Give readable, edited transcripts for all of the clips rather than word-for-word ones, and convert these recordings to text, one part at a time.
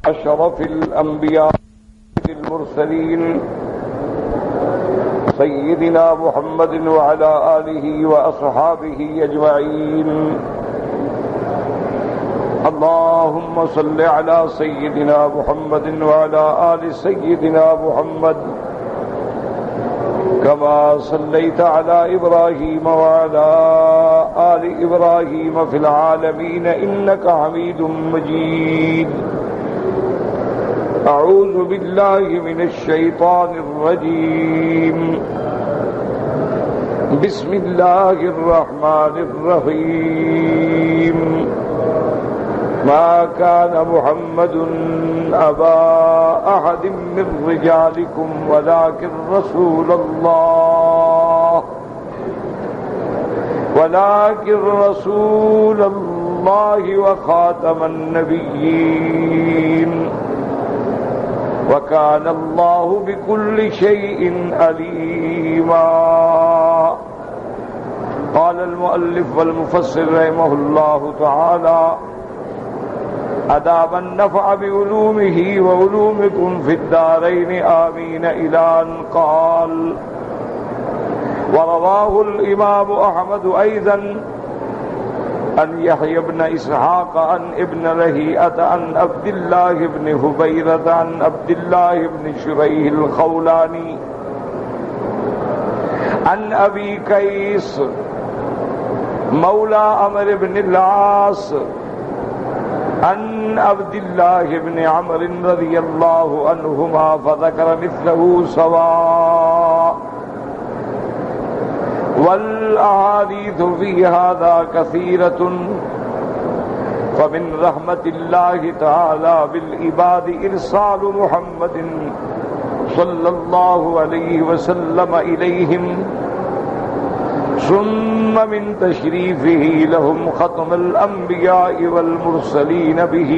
أشرف الأنبياء المرسلين سيدنا محمد وعلى آله وأصحابه أجمعين. اللهم صل على سيدنا محمد وعلى آل سيدنا محمد كما صليت على إبراهيم وعلى آل إبراهيم في العالمين إنك حميد مجيد. أعوذ بالله من الشيطان الرجيم. بسم الله الرحمن الرحيم. ما كان محمد أبا أحد من رجالكم ولكن رسول الله وخاتم النبيين وكان الله بكل شيء عليما. قال المؤلف والمفسر رحمه الله تعالى: أدام النفع بعلومه وعلومكم في الدارين آمين، إلى أن قال. ورواه الإمام أحمد أيضا عن يحيى بن إسحاق عن ابن لهيئة عن عبد الله بن هبيرة عن عبد الله بن شريح الخولاني عن أبي قيس مولى عمرو بن العاص عن عبد الله بن عمرو رضي الله عنهما فذكر مثله سواء. والأحاديث في هذا كثيرة، فمن رحمة الله تعالى بالعباد إرسال محمد صلى الله عليه وسلم إليهم، ثم من تشريفه لهم ختم الأنبياء والمرسلين به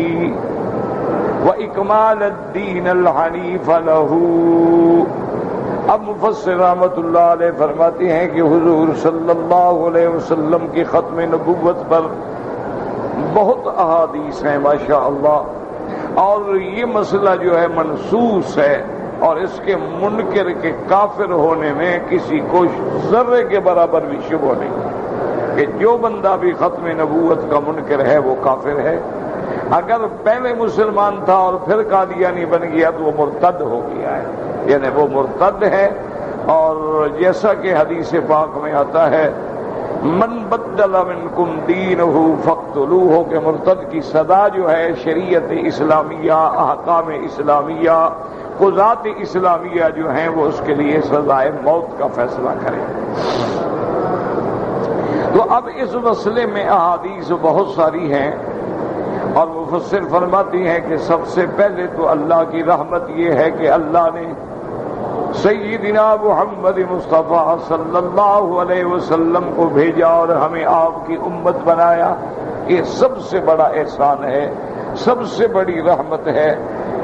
وإكمال الدين الحنيف له. اب مفسر رحمۃ اللہ علیہ فرماتے ہیں کہ حضور صلی اللہ علیہ وسلم کی ختم نبوت پر بہت احادیث ہیں ماشاءاللہ، اور یہ مسئلہ جو ہے منصوص ہے، اور اس کے منکر کے کافر ہونے میں کسی کو ذرے کے برابر بھی شبہ نہیں کہ جو بندہ بھی ختم نبوت کا منکر ہے وہ کافر ہے. اگر پہلے مسلمان تھا اور پھر قادیانی بن گیا تو وہ مرتد ہو گیا ہے، یعنی وہ مرتد ہے. اور جیسا کہ حدیث پاک میں آتا ہے: من بدل منکم دینہ فاقتلوہ، کہ مرتد کی سزا جو ہے شریعت اسلامیہ، احکام اسلامیہ، قضات اسلامیہ جو ہیں وہ اس کے لیے سزائے موت کا فیصلہ کریں. تو اب اس مسئلے میں احادیث بہت ساری ہیں، اور مفسر فرماتی ہیں کہ سب سے پہلے تو اللہ کی رحمت یہ ہے کہ اللہ نے سیدنا محمد مصطفیٰ صلی اللہ علیہ وسلم کو بھیجا اور ہمیں آپ کی امت بنایا. یہ سب سے بڑا احسان ہے، سب سے بڑی رحمت ہے.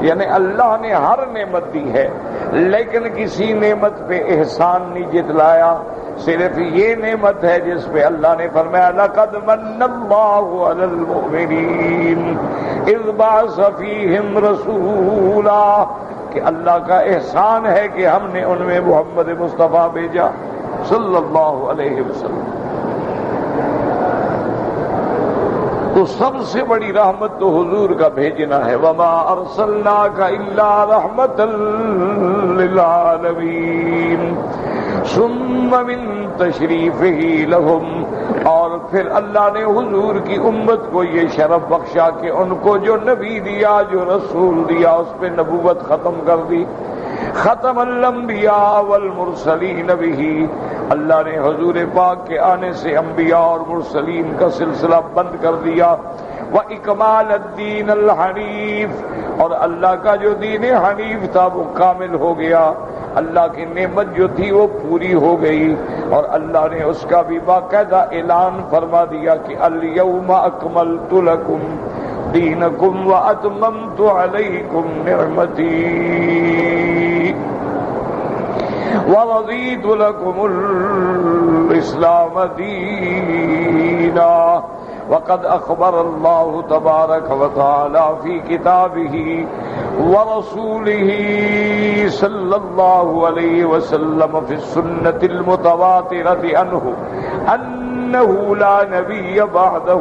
یعنی اللہ نے ہر نعمت دی ہے لیکن کسی نعمت پہ احسان نہیں جتلایا. صرف یہ نعمت ہے جس پہ اللہ نے فرمایا: لَقَدْ مَنَّ اللَّهُ عَلَى الْمُؤْمِنِينَ إِذْ بَعَثَ فِيهِمْ رَسُولًا، کہ اللہ کا احسان ہے کہ ہم نے ان میں محمد مصطفیٰ بھیجا صلی اللہ علیہ وسلم. تو سب سے بڑی رحمت تو حضور کا بھیجنا ہے. وَمَا أَرْسَلْنَاكَ إِلَّا رَحْمَةً لِلْعَالَمِينَ. ثُمَّ مِن تَشْرِيفِهِ لَهُمْ، اور پھر اللہ نے حضور کی امت کو یہ شرف بخشا کہ ان کو جو نبی دیا، جو رسول دیا، اس پہ نبوت ختم کر دی. ختم الانبیاء والمرسلین بہ، اللہ نے حضور پاک کے آنے سے انبیاء اور مرسلین کا سلسلہ بند کر دیا. وَإِكْمَالَ الدِّينَ الْحَنِيفِ، اور اللہ کا جو دین حنیف تھا وہ کامل ہو گیا. اللہ کی نعمت جو تھی وہ پوری ہو گئی، اور اللہ نے اس کا بھی باقاعدہ اعلان فرما دیا کہ اليوم اکملت لکم دینکم واتممت علیکم نعمتی ورضیت لکم الاسلام دینا. وقد اخبر اللہ تبارک و تعالی فی کتابہ ورسولہ صلی اللہ علیہ وسلم فی السنة المتواترۃ عنہ انہ لا نبی بعدہ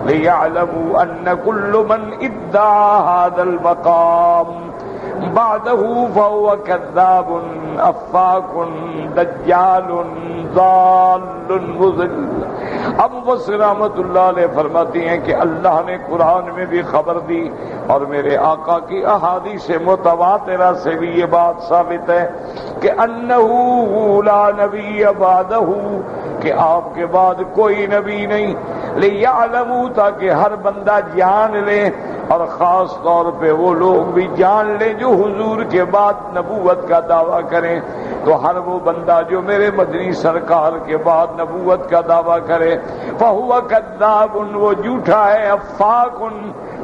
ليعلموا أن كل من ادعى هذا المقام بعده فهو كذاب افاك دجال ضال مضل۔ ابو بصر رحمۃ اللہ علیہ فرماتے ہیں کہ اللہ نے قرآن میں بھی خبر دی اور میرے آقا کی احادیث متواترہ سے بھی یہ بات ثابت ہے کہ انہ لا نبی بعدہ، کہ آپ کے بعد کوئی نبی نہیں، لیعلموا تاکہ ہر بندہ جان لے، اور خاص طور پہ وہ لوگ بھی جان لیں جو حضور کے بعد نبوت کا دعویٰ کریں۔ تو ہر وہ بندہ جو میرے مدنی سرکار کے بعد نبوت کا دعویٰ کرے فہو کذاب، وہ جھوٹا ہے، افاک،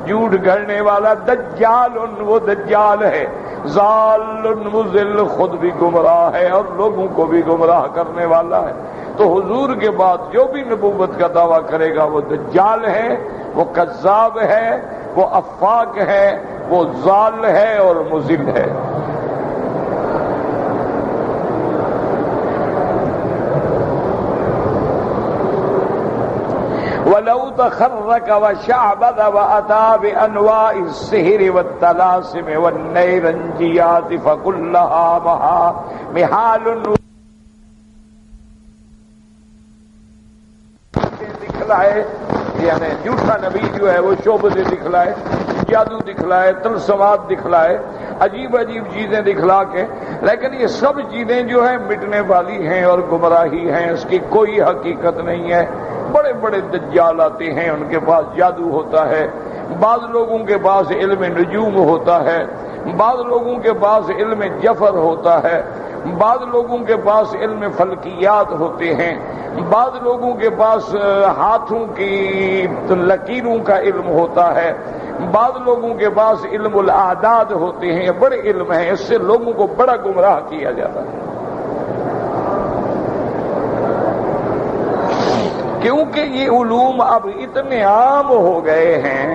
جھوٹ گھڑنے والا، دجال، وہ دجال ہے، ضال مضل، خود بھی گمراہ ہے اور لوگوں کو بھی گمراہ کرنے والا ہے۔ تو حضور کے بعد جو بھی نبوت کا دعویٰ کرے گا وہ دجال ہے، وہ کذاب ہے، وہ افاک ہے، وہ ضال ہے اور مضل ہے۔ وَلَوْ تَخَرَّكَ وَشَعْبَدَ وَأَتَى بِأَنْوَاءِ السِّحْرِ وَالطَّلَاسِمِ وَالنَّيْرَنْجِيَاتِ فَكُلَّهَا مِحَالٌ دکھلائے، یعنی جھوٹا نبی جو ہے وہ شعبدے دکھلائے، جادو دکھلائے، طلسمات دکھلائے، عجیب عجیب چیزیں دکھلا کے، لیکن یہ سب چیزیں جو ہیں مٹنے والی ہیں اور گمراہی ہیں، اس کی کوئی حقیقت نہیں ہے۔ بڑے بڑے دجال آتے ہیں، ان کے پاس جادو ہوتا ہے، بعض لوگوں کے پاس علم نجوم ہوتا ہے، بعض لوگوں کے پاس علم جفر ہوتا ہے، بعض لوگوں کے پاس علم فلکیات ہوتے ہیں، بعض لوگوں کے پاس ہاتھوں کی لکیروں کا علم ہوتا ہے، بعض لوگوں کے پاس علم الاعداد ہوتے ہیں، بڑے علم ہیں، اس سے لوگوں کو بڑا گمراہ کیا جاتا ہے۔ کیونکہ یہ علوم اب اتنے عام ہو گئے ہیں،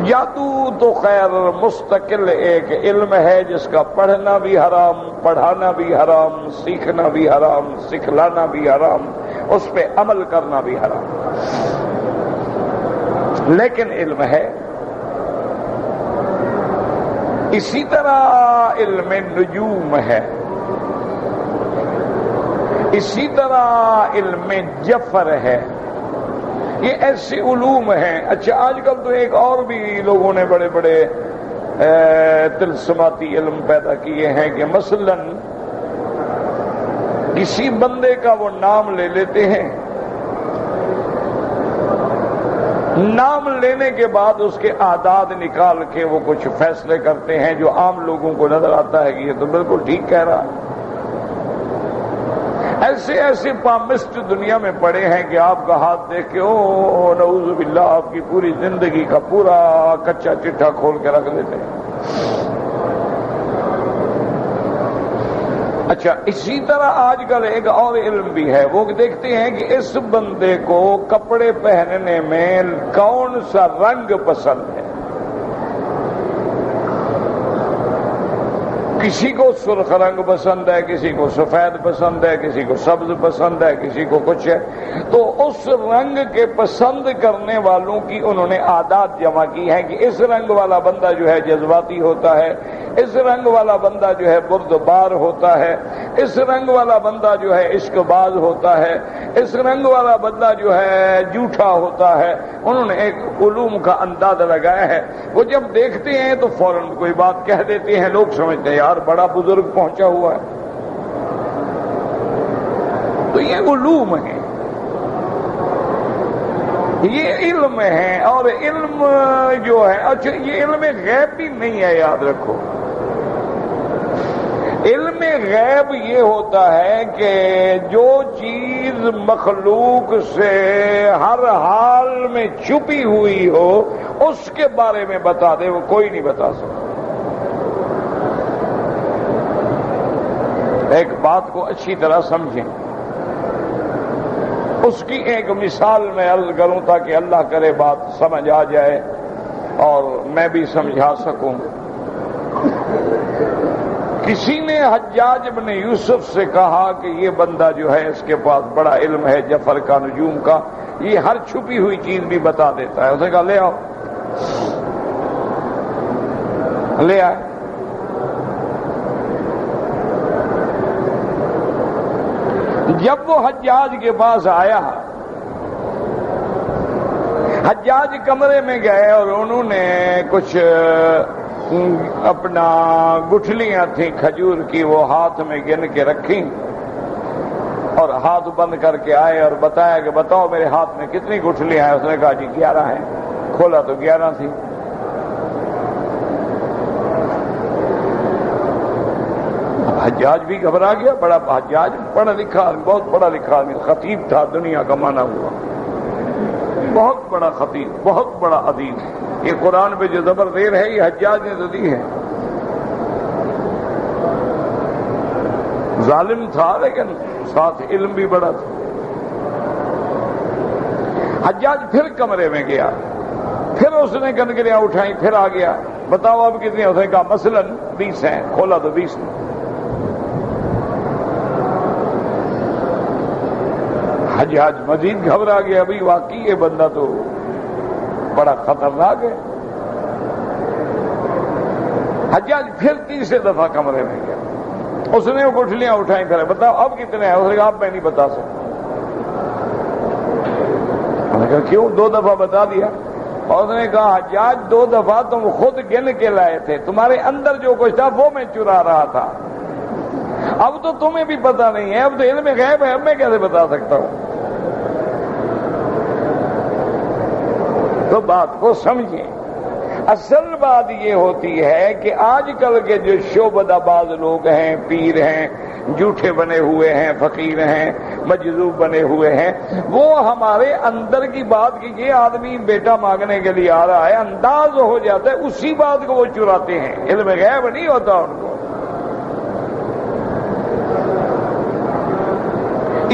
جادو تو خیر مستقل ایک علم ہے جس کا پڑھنا بھی حرام، پڑھانا بھی حرام، سیکھنا بھی حرام، سکھلانا بھی حرام، اس پہ عمل کرنا بھی حرام، لیکن علم ہے۔ اسی طرح علم نجوم ہے، اسی طرح علم جفر ہے، یہ ایسے علوم ہیں۔ اچھا آج کل تو ایک اور بھی لوگوں نے بڑے بڑے طلسماتی علم پیدا کیے ہیں کہ مثلا کسی بندے کا وہ نام لے لیتے ہیں، نام لینے کے بعد اس کے اعداد نکال کے وہ کچھ فیصلے کرتے ہیں جو عام لوگوں کو نظر آتا ہے کہ یہ تو بالکل ٹھیک کہہ رہا ہے۔ ایسے ایسے پامسٹ دنیا میں پڑے ہیں کہ آپ کا ہاتھ دیکھ کے او نعوذ باللہ آپ کی پوری زندگی کا پورا کچا چٹھا کھول کے رکھ دیتے ہیں۔ اچھا اسی طرح آج کل ایک اور علم بھی ہے، وہ دیکھتے ہیں کہ اس بندے کو کپڑے پہننے میں کون سا رنگ پسند ہے، کسی کو سرخ رنگ پسند ہے، کسی کو سفید پسند ہے، کسی کو سبز پسند ہے، کسی کو کچھ ہے، تو اس رنگ کے پسند کرنے والوں کی انہوں نے عادات جمع کی ہیں کہ اس رنگ والا بندہ جو ہے جذباتی ہوتا ہے، اس رنگ والا بندہ جو ہے بردبار ہوتا ہے، اس رنگ والا بندہ جو ہے عشق باز ہوتا ہے، اس رنگ والا بندہ جو ہے جھوٹا ہوتا ہے۔ انہوں نے ایک علوم کا اندازہ لگایا ہے، وہ جب دیکھتے ہیں تو فوراً کوئی بات کہہ دیتے ہیں، لوگ سمجھتے ہیں یار بڑا بزرگ پہنچا ہوا ہے۔ تو یہ علوم ہے، یہ علم ہے، اور علم جو ہے اچھا یہ علم غیب بھی نہیں ہے، یاد رکھو۔ علم غیب یہ ہوتا ہے کہ جو چیز مخلوق سے ہر حال میں چھپی ہوئی ہو اس کے بارے میں بتا دے، وہ کوئی نہیں بتا سکتا۔ ایک بات کو اچھی طرح سمجھیں، اس کی ایک مثال میں عرض کروں تاکہ اللہ کرے بات سمجھ آ جائے اور میں بھی سمجھا سکوں۔ کسی نے حجاج بن یوسف سے کہا کہ یہ بندہ جو ہے اس کے پاس بڑا علم ہے جعفر کا، نجوم کا، یہ ہر چھپی ہوئی چیز بھی بتا دیتا ہے۔ اس نے کہا لے آؤ، لے آئے۔ جب وہ حجاج کے پاس آیا، حجاج کمرے میں گئے اور انہوں نے کچھ اپنا گٹھلیاں تھیں کھجور کی، وہ ہاتھ میں گن کے رکھی اور ہاتھ بند کر کے آئے اور بتایا کہ بتاؤ میرے ہاتھ میں کتنی گٹھلیاں ہیں؟ اس نے کہا جی 11 ہیں۔ کھولا تو 11 تھی۔ حجاج بھی گھبرا گیا، بڑا حجاج پڑھا لکھا، بہت پڑھا لکھا خطیب تھا، دنیا کا مانا ہوا، بہت بڑا خطیب، بہت بڑا ادیب۔ یہ قرآن پہ جو زبر دیر ہے یہ حجاج نے تو دی ہے۔ ظالم تھا لیکن ساتھ علم بھی بڑا تھا۔ حجاج پھر کمرے میں گیا، پھر اس نے کنکریاں اٹھائیں، پھر آ گیا، بتاؤ اب کتنی؟ اس نے کہا مثلاً 20 ہیں۔ کھولا تو 20 ہیں۔ حجاج مزید گھبرا گیا، بھئی واقعی یہ بندہ تو بڑا خطرناک ہے۔ حجاج پھر تیسرے دفعہ کمرے میں گیا، اس نے وہ گٹھلیاں اٹھائیں، پھر بتاؤ اب کتنے ہیں؟ اس نے کہا اب میں نہیں بتا سکتا۔ میں نے کہا کیوں؟ 2 دفعہ بتا دیا۔ اور اس نے کہا حجاج 2 دفعہ تم خود گن کے لائے تھے، تمہارے اندر جو کچھ تھا وہ میں چرا رہا تھا، اب تو تمہیں بھی پتا نہیں ہے، اب تو علم غیب ہے، اب میں کیسے بتا سکتا ہوں؟ تو بات کو سمجھیں۔ اصل بات یہ ہوتی ہے کہ آج کل کے جو شعبدہ باز لوگ ہیں، پیر ہیں، جھوٹے بنے ہوئے ہیں، فقیر ہیں، مجذوب بنے ہوئے ہیں، وہ ہمارے اندر کی بات کی یہ آدمی بیٹا مانگنے کے لیے آ رہا ہے، انداز ہو جاتا ہے، اسی بات کو وہ چراتے ہیں۔ علم غیب نہیں ہوتا ان کو۔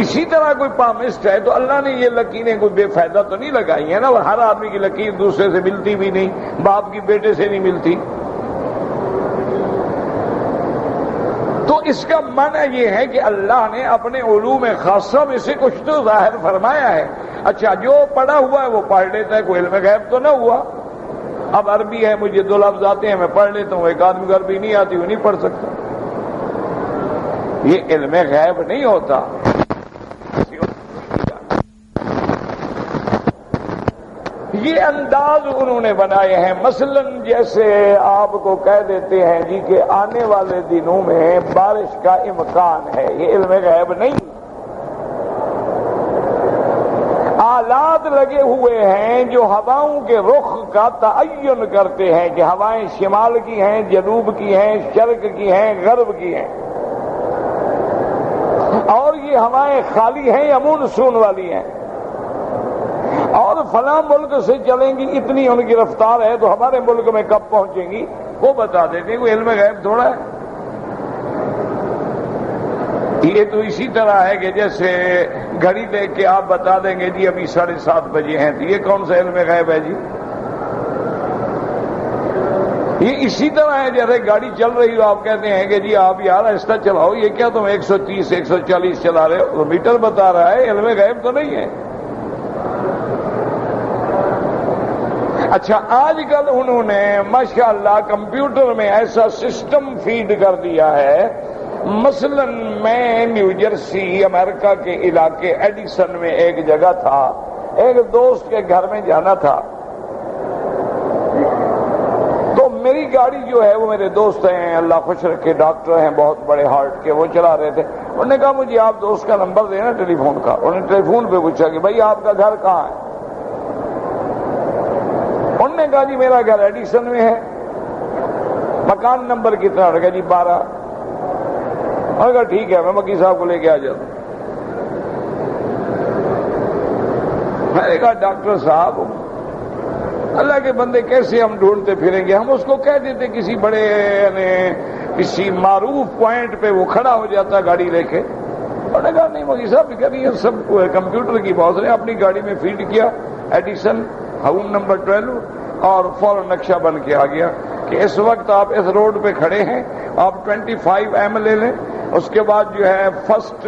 اسی طرح کوئی پامسٹ ہے تو اللہ نے یہ لکیریں کوئی بے فائدہ تو نہیں لگائی ہیں نا، ہر آدمی کی لکیر دوسرے سے ملتی بھی نہیں، باپ کی بیٹے سے نہیں ملتی۔ تو اس کا معنی یہ ہے کہ اللہ نے اپنے علوم خاصہ میں سے کچھ تو ظاہر فرمایا ہے۔ اچھا جو پڑھا ہوا ہے وہ پڑھ لیتا ہے، کوئی علم غیب تو نہ ہوا۔ اب عربی ہے، مجھے 2 لفظ آتے ہیں، میں پڑھ لیتا ہوں، ایک آدمی کو عربی نہیں آتی وہ نہیں پڑھ سکتا۔ یہ علم غیب نہیں ہوتا۔ یہ انداز انہوں نے بنائے ہیں، مثلا جیسے آپ کو کہہ دیتے ہیں جی کہ آنے والے دنوں میں بارش کا امکان ہے، یہ علم غیب نہیں۔ آلات لگے ہوئے ہیں جو ہواؤں کے رخ کا تعین کرتے ہیں کہ ہوائیں شمال کی ہیں، جنوب کی ہیں، شرق کی ہیں، غرب کی ہیں، اور یہ ہوائیں خالی ہیں یا مونسون والی ہیں، اور فلاں ملک سے چلیں گی، اتنی ان کی رفتار ہے تو ہمارے ملک میں کب پہنچیں گی وہ بتا دیتے ہیں۔ کوئی علم غیب تھوڑا ہے۔ یہ تو اسی طرح ہے کہ جیسے گھڑی دیکھ کے آپ بتا دیں گے جی ابھی 7:30 بجے ہیں، تو یہ کون سا علم غیب ہے جی؟ یہ اسی طرح ہے جیسے گاڑی چل رہی ہو، آپ کہتے ہیں کہ جی آپ یار آہستہ چلاؤ، یہ کیا تم 130 140 چلا رہے ہو؟ میٹر بتا رہا ہے، علم غیب تو نہیں ہے۔ اچھا آج کل انہوں نے ماشاءاللہ کمپیوٹر میں ایسا سسٹم فیڈ کر دیا ہے، مثلا میں نیو جرسی امریکہ کے علاقے ایڈیسن میں ایک جگہ تھا، ایک دوست کے گھر میں جانا تھا، تو میری گاڑی جو ہے وہ میرے دوست ہیں، اللہ خوش رکھے، ڈاکٹر ہیں بہت بڑے ہارٹ کے، وہ چلا رہے تھے۔ انہوں نے کہا مجھے آپ دوست کا نمبر دینا ٹیلی فون کا۔ انہوں نے ٹیلی فون پہ پوچھا کہ بھائی آپ کا گھر کہاں ہے؟ انہوں نے کہا جی میرا گھر ایڈیسن میں ہے۔ مکان نمبر کتنا؟ انہوں نے کہا جی 12۔ انہوں نے کہا ٹھیک ہے، میں مکی صاحب کو لے کے آ جاتا ہوں۔ میں نے کہا ڈاکٹر صاحب اللہ کے بندے کیسے ہم ڈھونڈتے پھریں گے؟ ہم اس کو کہہ دیتے کسی بڑے کسی معروف پوائنٹ پہ وہ کھڑا ہو جاتا گاڑی لے کے، انہوں نے کہا نہیں مولوی صاحب یہ سب کمپیوٹر کی بہت نے اپنی گاڑی میں فیڈ کیا ایڈیسن ہاؤن نمبر 12 اور فوراً نقشہ بن کے آ گیا کہ اس وقت آپ اس روڈ پہ کھڑے ہیں، آپ 25 ایم لے لیں، اس کے بعد جو ہے فرسٹ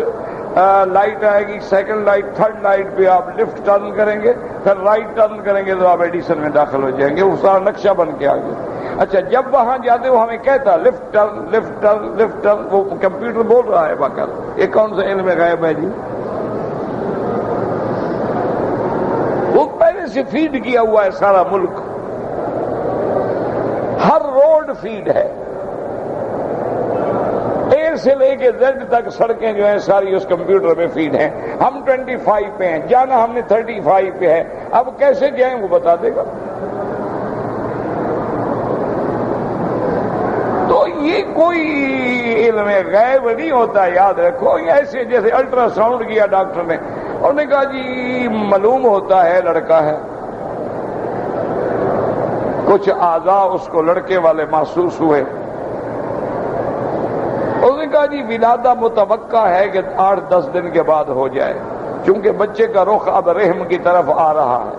لائٹ آئے گی، سیکنڈ لائٹ، تھرڈ لائٹ پہ آپ لیفٹ ٹرن کریں گے، پھر رائٹ ٹرن کریں گے تو آپ ایڈیسن میں داخل ہو جائیں گے۔ وہ سارا نقشہ بن کے آ گیا۔ اچھا جب وہاں جاتے وہ ہمیں کہتا left turn left turn left turn, وہ کمپیوٹر بول رہا ہے باقاعدہ۔ یہ کون سا علم غیب ہے جی؟ وہ پہلے سے فیڈ کیا ہوا ہے سارا ملک، ہر روڈ فیڈ ہے، اے سے لے کے زیڈ تک سڑکیں جو ہیں ساری اس کمپیوٹر میں فیڈ ہیں۔ ہم 25 پہ ہیں، جانا ہم نے 35 پہ ہے، اب کیسے جائیں وہ بتا دے گا۔ تو یہ کوئی علم غیب نہیں ہوتا، یاد رکھو۔ ایسے جیسے الٹرا ساؤنڈ کیا ڈاکٹر نے، انہوں نے کہا جی معلوم ہوتا ہے لڑکا ہے، کچھ اعضاء اس کو لڑکے والے محسوس ہوئے۔ اس نے کہا جی ولادہ متوقع ہے کہ 8-10 دن کے بعد ہو جائے، چونکہ بچے کا رخ اب رحم کی طرف آ رہا ہے۔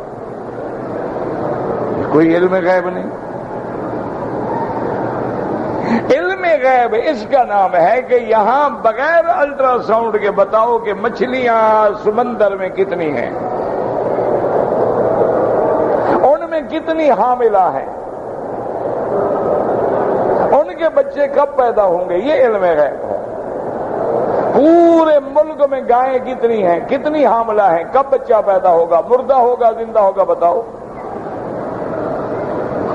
کوئی علم غیب نہیں۔ علم غیب اس کا نام ہے کہ یہاں بغیر الٹرا ساؤنڈ کے بتاؤ کہ مچھلیاں سمندر میں کتنی ہیں، ان میں کتنی حاملہ ہیں، ان کے بچے کب پیدا ہوں گے، یہ علم غیب ہے۔ پورے ملک میں گائیں کتنی ہیں، کتنی حاملہ ہیں، کب بچہ پیدا ہوگا، مردہ ہوگا زندہ ہوگا بتاؤ۔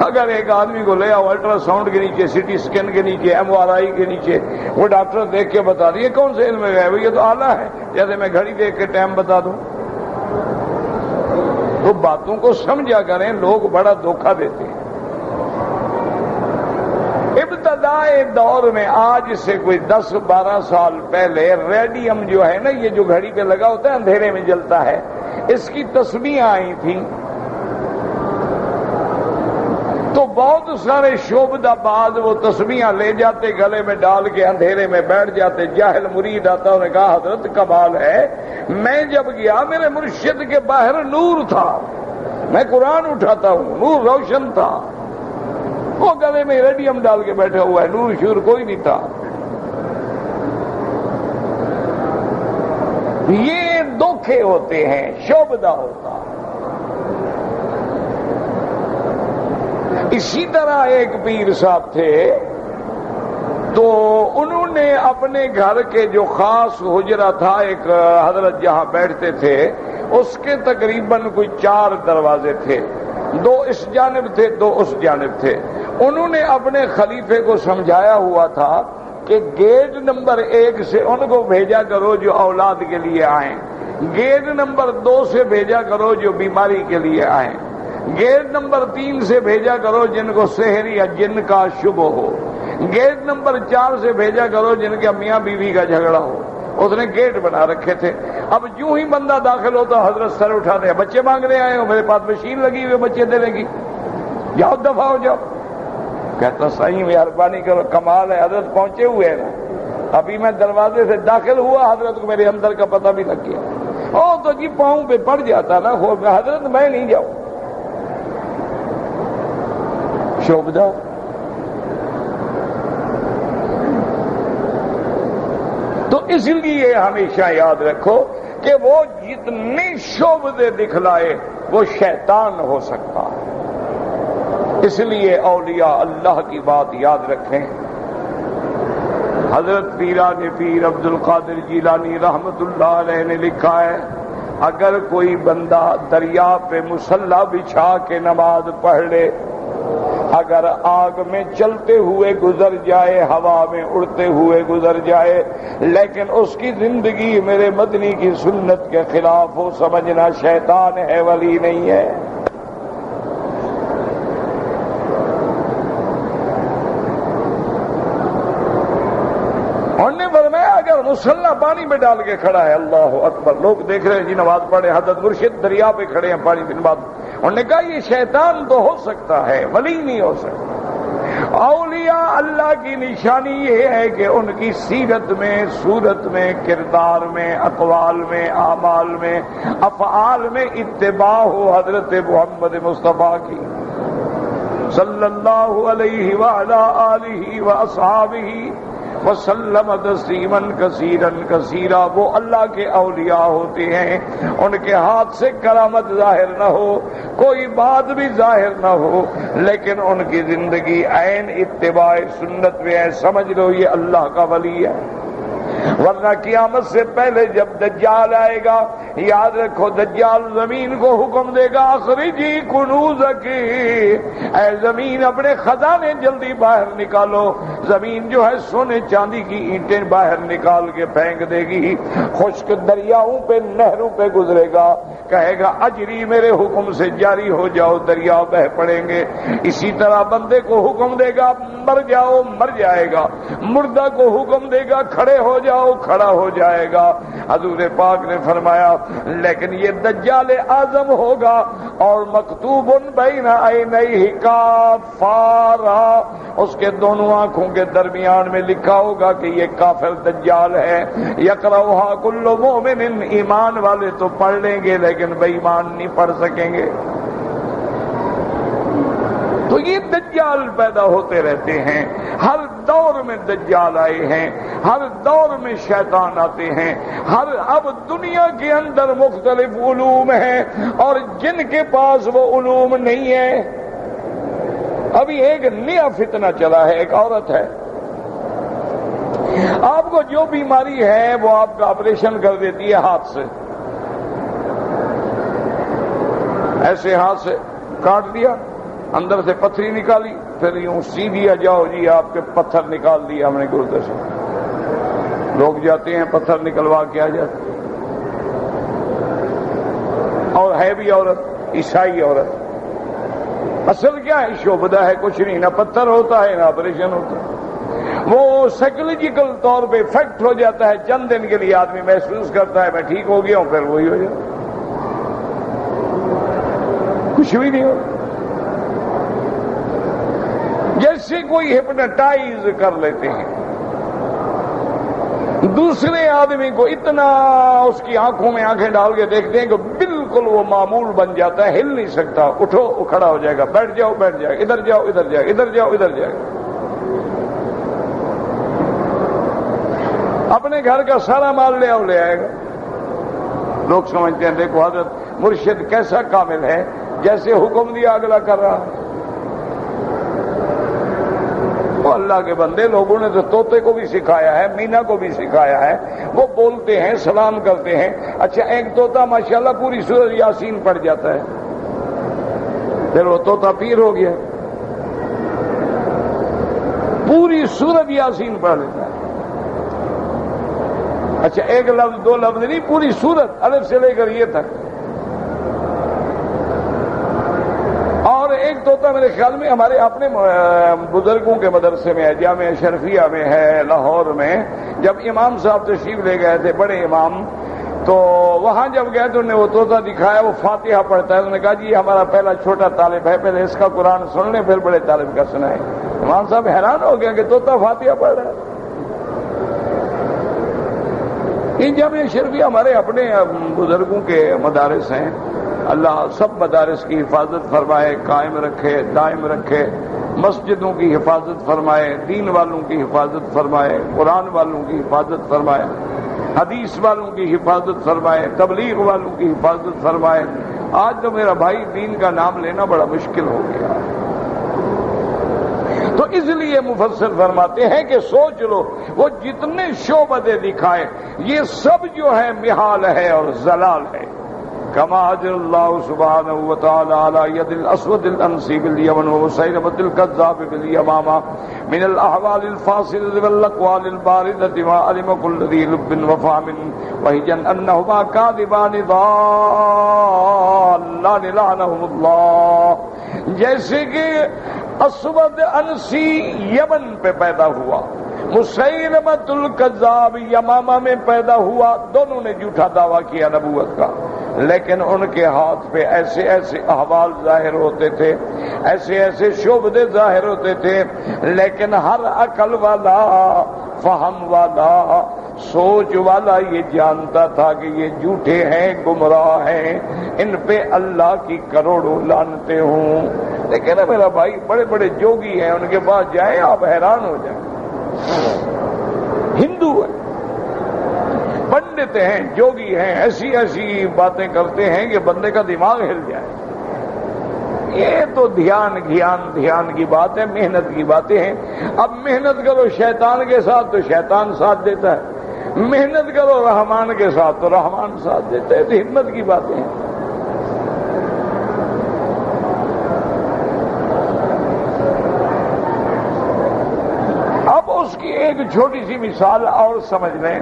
اگر ایک آدمی کو لے آؤ الٹرا ساؤنڈ کے نیچے، سی ٹی اسکین کے نیچے، ایم آر آئی کے نیچے، وہ ڈاکٹر دیکھ کے بتا دیے کون سے علم غیب ہے؟ یہ تو آلہ ہے، جیسے میں گھڑی دیکھ کے ٹائم بتا دوں۔ تو باتوں کو سمجھا کریں، لوگ بڑا دھوکہ دیتے ہیں۔ ابتدائی دور میں آج سے کوئی 10-12 سال پہلے ریڈیم جو ہے نا، یہ جو گھڑی پہ لگا ہوتا ہے اندھیرے میں جلتا ہے، اس کی تسبیحیں آئی تھیں، تو بہت سارے شعبدہ باز وہ تسبیحاں لے جاتے، گلے میں ڈال کے اندھیرے میں بیٹھ جاتے۔ جاہل مرید آتا، انہوں نے کہا حضرت کمال ہے، میں جب گیا میرے مرشد کے باہر نور تھا، میں قرآن اٹھاتا ہوں، نور روشن تھا، وہ گلے میں ریڈیم ڈال کے بیٹھا ہوا ہے، نور شور کوئی نہیں تھا۔ یہ دھوکے ہوتے ہیں، شعبدہ ہوتا۔ اسی طرح ایک پیر صاحب تھے، تو انہوں نے اپنے گھر کے جو خاص حجرہ تھا، ایک حضرت جہاں بیٹھتے تھے، اس کے تقریباً کوئی 4 دروازے تھے، 2 اس جانب تھے 2 اس جانب تھے۔ انہوں نے اپنے خلیفے کو سمجھایا ہوا تھا کہ گیٹ نمبر 1 سے ان کو بھیجا کرو جو اولاد کے لیے آئیں، گیٹ نمبر 2 سے بھیجا کرو جو بیماری کے لیے آئیں، گیٹ نمبر 3 سے بھیجا کرو جن کو سحر یا جن کا شبہ ہو، گیٹ نمبر 4 سے بھیجا کرو جن کے میاں بیوی کا جھگڑا ہو۔ اس نے گیٹ بنا رکھے تھے۔ اب جو ہی بندہ داخل ہوتا حضرت سر اٹھاتے ہیں، بچے مانگنے آئے ہو، میرے پاس مشین لگی ہوئی بچے دینے کی، جاؤ دفع ہو جاؤ۔ کہتا صحیح مہربانی کرو، کمال ہے حضرت پہنچے ہوئے ہیں نا، ابھی میں دروازے سے داخل ہوا حضرت کو میرے اندر کا پتہ بھی لگ گیا۔ او تو جی پاؤں پہ پڑ جاتا نا، حضرت میں نہیں جاؤں۔ شعبدہ تو اس لیے ہمیشہ یاد رکھو کہ وہ جتنے شعبدے دکھلائے وہ شیطان ہو سکتا ہے۔ اس لیے اولیاء اللہ کی بات یاد رکھیں۔ حضرت پیران پیر عبد القادر جیلانی رحمت اللہ علیہ نے لکھا ہے، اگر کوئی بندہ دریا پہ مصلی بچھا کے نماز پڑھ لے، اگر آگ میں چلتے ہوئے گزر جائے، ہوا میں اڑتے ہوئے گزر جائے، لیکن اس کی زندگی میرے مدنی کی سنت کے خلاف ہو، سمجھنا شیطان ہے، ولی نہیں ہے۔ انہوں نے فرمایا اگر مصلی پانی میں ڈال کے کھڑا ہے، اللہ اکبر، لوگ دیکھ رہے ہیں جی نماز پڑھے، حضرت مرشد دریا پہ کھڑے ہیں پانی کی نماز، انہوں نے کہا یہ شیطان تو ہو سکتا ہے، ولی نہیں ہو سکتا۔ اولیاء اللہ کی نشانی یہ ہے کہ ان کی سیرت میں، صورت میں، کردار میں، اقوال میں، اعمال میں، افعال میں اتباع ہو حضرت محمد مصطفیٰ کی صلی اللہ علیہ وعلی آلہ واصحابہ وسلم تسلیما کثیرا کثیرا۔ وہ اللہ کے اولیاء ہوتے ہیں، ان کے ہاتھ سے کرامت ظاہر نہ ہو، کوئی بات بھی ظاہر نہ ہو، لیکن ان کی زندگی عین اتباع سنت میں ہے، سمجھ لو یہ اللہ کا ولی ہے۔ ورنہ قیامت سے پہلے جب دجال آئے گا، یاد رکھو دجال زمین کو حکم دے گا اخرجی کنوزک، اے زمین اپنے خزانے جلدی باہر نکالو۔ زمین جو ہے سونے چاندی کی اینٹیں باہر نکال کے پھینک دے گی، خشک دریاؤں پہ، نہروں پہ گزرے گا، کہے گا اجری میرے حکم سے جاری ہو جاؤ، دریا بہہ پڑیں گے۔ اسی طرح بندے کو حکم دے گا مر جاؤ، مر جائے گا، مردہ کو حکم دے گا کھڑے ہو جاؤ، کھڑا ہو جائے گا۔ حضور پاک نے فرمایا لیکن یہ دجال اعظم ہوگا اور مکتوب بین عینیہ کافارا، اس کے دونوں آنکھوں کے درمیان میں لکھا ہوگا کہ یہ کافر دجال ہے۔ یقرؤھا کل مومن، ایمان والے تو پڑھ لیں گے لیکن بے ایمان نہیں پڑھ سکیں گے۔ تو یہ دجال پیدا ہوتے رہتے ہیں، ہر دور میں دجال آئے ہیں، ہر دور میں شیطان آتے ہیں، اب دنیا کے اندر مختلف علوم ہیں اور جن کے پاس وہ علوم نہیں ہے۔ ابھی ایک نیا فتنہ چلا ہے، ایک عورت ہے، آپ کو جو بیماری ہے وہ آپ کا آپریشن کر دیتی ہے ہاتھ سے، ایسے ہاتھ سے کاٹ دیا، اندر سے پتھری نکالی، پھر یوں سی دیا جاؤ جی آپ کے پتھر نکال دیا ہم نے گردے سے۔ لوگ جاتے ہیں پتھر نکلوا کے آ جاتے ہیں، اور ہے بھی عورت، عیسائی عورت۔ اصل کیا ہے؟ شعبدہ ہے، کچھ نہیں، نہ پتھر ہوتا ہے نہ آپریشن ہوتا ہے۔ وہ سائیکولوجیکل طور پہ افیکٹ ہو جاتا ہے، چند دن کے لیے آدمی محسوس کرتا ہے میں ٹھیک ہو گیا ہوں، پھر وہی ہو جاتا ہے، کچھ بھی نہیں ہوتا، جیسے کوئی ہپنوٹائز کر لیتے ہیں دوسرے آدمی کو، اتنا اس کی آنکھوں میں آنکھیں ڈال کے دیکھتے ہیں کہ بالکل وہ معمول بن جاتا ہے، ہل نہیں سکتا، اٹھو وہ کھڑا ہو جائے گا، بیٹھ جاؤ بیٹھ جائے گا، ادھر جاؤ ادھر جائے گا، ادھر جاؤ ادھر جائے گا۔ اپنے گھر کا سارا مال لے آؤ، لے آئے گا۔ لوگ سمجھتے ہیں دیکھو حضرت مرشد کیسا کامل ہے، جیسے حکم دیا اگلا کر رہا۔ وہ اللہ کے بندے، لوگوں نے تو طوطے کو بھی سکھایا ہے، مینا کو بھی سکھایا ہے، وہ بولتے ہیں، سلام کرتے ہیں۔ اچھا ایک طوطا ماشاءاللہ پوری سورۃ یاسین پڑھ جاتا ہے، پھر وہ طوطا پیر ہو گیا، پوری سورۃ یاسین پڑھ لیتا ہے۔ اچھا ایک لفظ دو لفظ نہیں، پوری سورت الف سے لے کر یہ تک۔ اور ایک طوطا میرے خیال میں ہمارے اپنے بزرگوں کے مدرسے میں ہے، جامعہ اشرفیہ میں ہے لاہور میں، جب امام صاحب تشریف لے گئے تھے بڑے امام، تو وہاں جب گئے تو انہیں وہ طوطا دکھایا، وہ فاتحہ پڑھتا ہے، انہوں نے کہا جی یہ ہمارا پہلا چھوٹا طالب ہے، پہلے اس کا قرآن سن لیں پھر بڑے طالب کا سنائیں۔ امام صاحب حیران ہو گیا کہ طوطا فاتحہ پڑھ رہا ہے۔ ان جامعہ اشرفیہ ہمارے اپنے بزرگوں کے مدارس ہیں، اللہ سب مدارس کی حفاظت فرمائے، قائم رکھے، دائم رکھے، مسجدوں کی حفاظت فرمائے، دین والوں کی حفاظت فرمائے، قرآن والوں کی حفاظت فرمائے، حدیث والوں کی حفاظت فرمائے، تبلیغ والوں کی حفاظت فرمائے۔ آج تو میرا بھائی دین کا نام لینا بڑا مشکل ہو گیا، تو اس لیے مفسر فرماتے ہیں کہ سوچ لو وہ جتنے شعبدے دکھائے یہ سب جو ہے محال ہے اور ضلال ہے۔ کما اجر اللہ سبحانہ وتعالی علی ید الاسود الانسی بالیمن وسیلمۃ الکذاب بالیمامہ من الاحوال الفاصلۃ والاقوال الباردۃ ما علم كل ذی لب وفهم وهجن انہما کاذبان ضالان لعنهم اللہ۔ جیسے کہ اسود انسی یمن پہ پیدا ہوا، مسیلمۃ الکذاب یمامہ میں پیدا ہوا، دونوں نے جھوٹا دعویٰ کیا نبوت کا۔ لیکن ان کے ہاتھ پہ ایسے ایسے احوال ظاہر ہوتے تھے، ایسے ایسے شعبے ظاہر ہوتے تھے، لیکن ہر عقل والا، فہم والا، سوچ والا یہ جانتا تھا کہ یہ جھوٹے ہیں، گمراہ ہیں، ان پہ اللہ کی کروڑوں لعنتیں ہوں۔ لیکن میرا بھائی بڑے بڑے جوگی ہیں، ان کے پاس جائیں آپ حیران ہو جائیں، ہندو ہیں، پنڈت ہیں، جوگی ہیں، ایسی ایسی باتیں کرتے ہیں کہ بندے کا دماغ ہل جائے۔ یہ تو دھیان کی بات ہے، محنت کی باتیں ہیں۔ اب محنت کرو شیطان کے ساتھ تو شیطان ساتھ دیتا ہے، محنت کرو رحمان کے ساتھ تو رحمان ساتھ دیتا ہے، تو ہمت کی باتیں ہیں۔ اب اس کی ایک چھوٹی سی مثال اور سمجھ لیں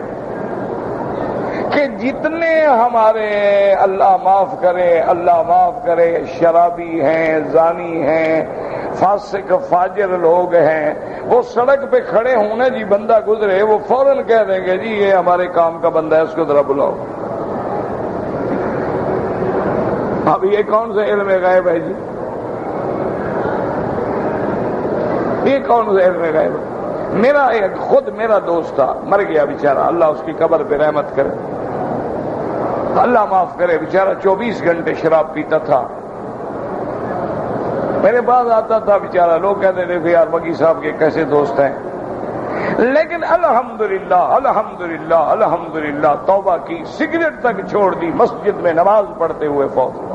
کہ جتنے ہمارے اللہ معاف کرے شرابی ہیں، زانی ہیں، فاسق فاجر لوگ ہیں، وہ سڑک پہ کھڑے ہونے جی بندہ گزرے وہ فوراً کہہ دیں گے جی یہ ہمارے کام کا بندہ ہے، اس کو ذرا بلاؤ۔ اب یہ کون سے علم غیب ہے جی؟ یہ کون سے علم غیب ہے؟ میرا دوست تھا، مر گیا بیچارہ، اللہ اس کی قبر پہ رحمت کرے، اللہ معاف کرے، بیچارہ 24 گھنٹے شراب پیتا تھا، میرے پاس آتا تھا بیچارہ، لوگ کہتے تھے کہ یار مکی صاحب کے کیسے دوست ہیں، لیکن الحمدللہ توبہ کی، سگریٹ تک چھوڑ دی، مسجد میں نماز پڑھتے ہوئے فوت ہوا۔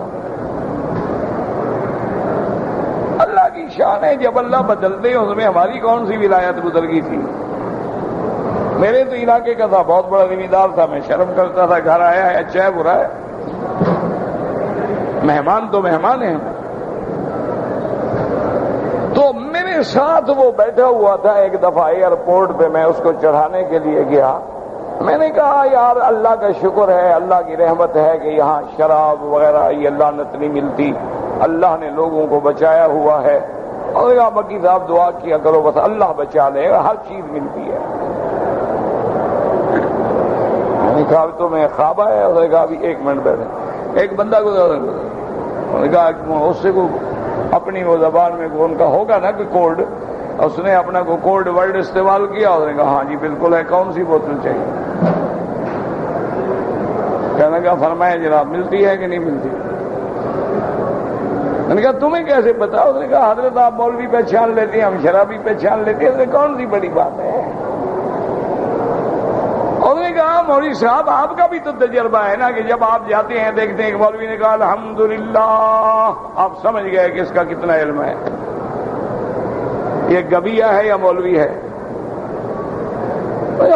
اللہ کی شان ہے، جب اللہ بدلتے ہیں اس میں ہماری کون سی ولایت گزر گئی تھی۔ میرے تو علاقے کا تھا، بہت بڑا ذمہ دار تھا، میں شرم کرتا تھا، گھر آیا ہے اچھا ہے برا ہے، مہمان تو مہمان ہیں۔ تو میرے ساتھ وہ بیٹھا ہوا تھا، ایک دفعہ ایئرپورٹ پہ میں اس کو چڑھانے کے لیے گیا، میں نے کہا یار اللہ کا شکر ہے، اللہ کی رحمت ہے کہ یہاں شراب وغیرہ یہ لعنت نہیں ملتی، اللہ نے لوگوں کو بچایا ہوا ہے، اور کہا مکی صاحب دعا کیا کرو بس اللہ بچا لے گا، ہر چیز ملتی ہے۔ میں نے کہا تو میں خواب آیا، اس نے کہا ابھی 1 منٹ بیٹھے، ایک بندہ گزرا، انہوں نے کہا اس سے کو اپنی وہ زبان میں ان کا ہوگا نا کوئی کوڈ، اس نے اپنا کوئی کوڈ ورڈ استعمال کیا، اس نے کہا ہاں جی بالکل ہے، کون سی بوتل چاہیے؟ کہنے کا فرمایا جناب ملتی ہے کہ نہیں ملتی؟ میں نے کہا تمہیں کیسے پتا؟ اس نے کہا حضرت آپ مولوی پہچان لیتے ہیں، ہم شرابی پہچان لیتے ہیں، اس نے کون سی بڑی بات ہے؟ اس نے کہا مولوی صاحب آپ کا بھی تو تجربہ ہے نا کہ جب آپ جاتے ہیں دیکھتے ہیں کہ مولوی نے کہا الحمدللہ، آپ سمجھ گئے کہ اس کا کتنا علم ہے، یہ گبیا ہے یا مولوی ہے؟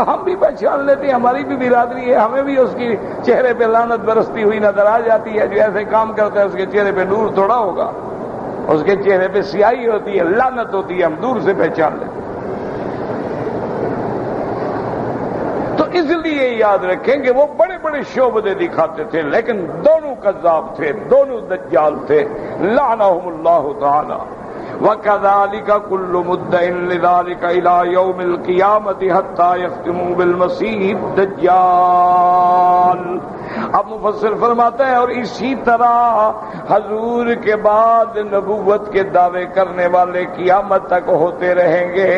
ہم بھی پہچان لیتے ہیں، ہماری بھی برادری ہے، ہمیں بھی اس کی چہرے پہ لعنت برستی ہوئی نظر آ جاتی ہے، جو ایسے کام کرتا ہے اس کے چہرے پہ نور تھوڑا ہوگا، اس کے چہرے پہ سیاہی ہوتی ہے، لعنت ہوتی ہے، ہم دور سے پہچان لیتے ہیں۔ تو اس لیے یاد رکھیں کہ وہ بڑے بڑے شعبے دکھاتے تھے، لیکن دونوں کذاب تھے، دونوں دجال تھے، لعنہم اللہ تعالی۔ وَكَذَلِكَ كُلُّ مُدَّعٍ لِذَلِكَ إِلَى يَوْمِ الْقِيَامَةِ حَتَّى يَخْتِمُوا بِالْمَسِيحِ الدَّجَّالِ۔ اب مفسر فرماتے ہیں اور اسی طرح حضور کے بعد نبوت کے دعوے کرنے والے قیامت تک ہوتے رہیں گے،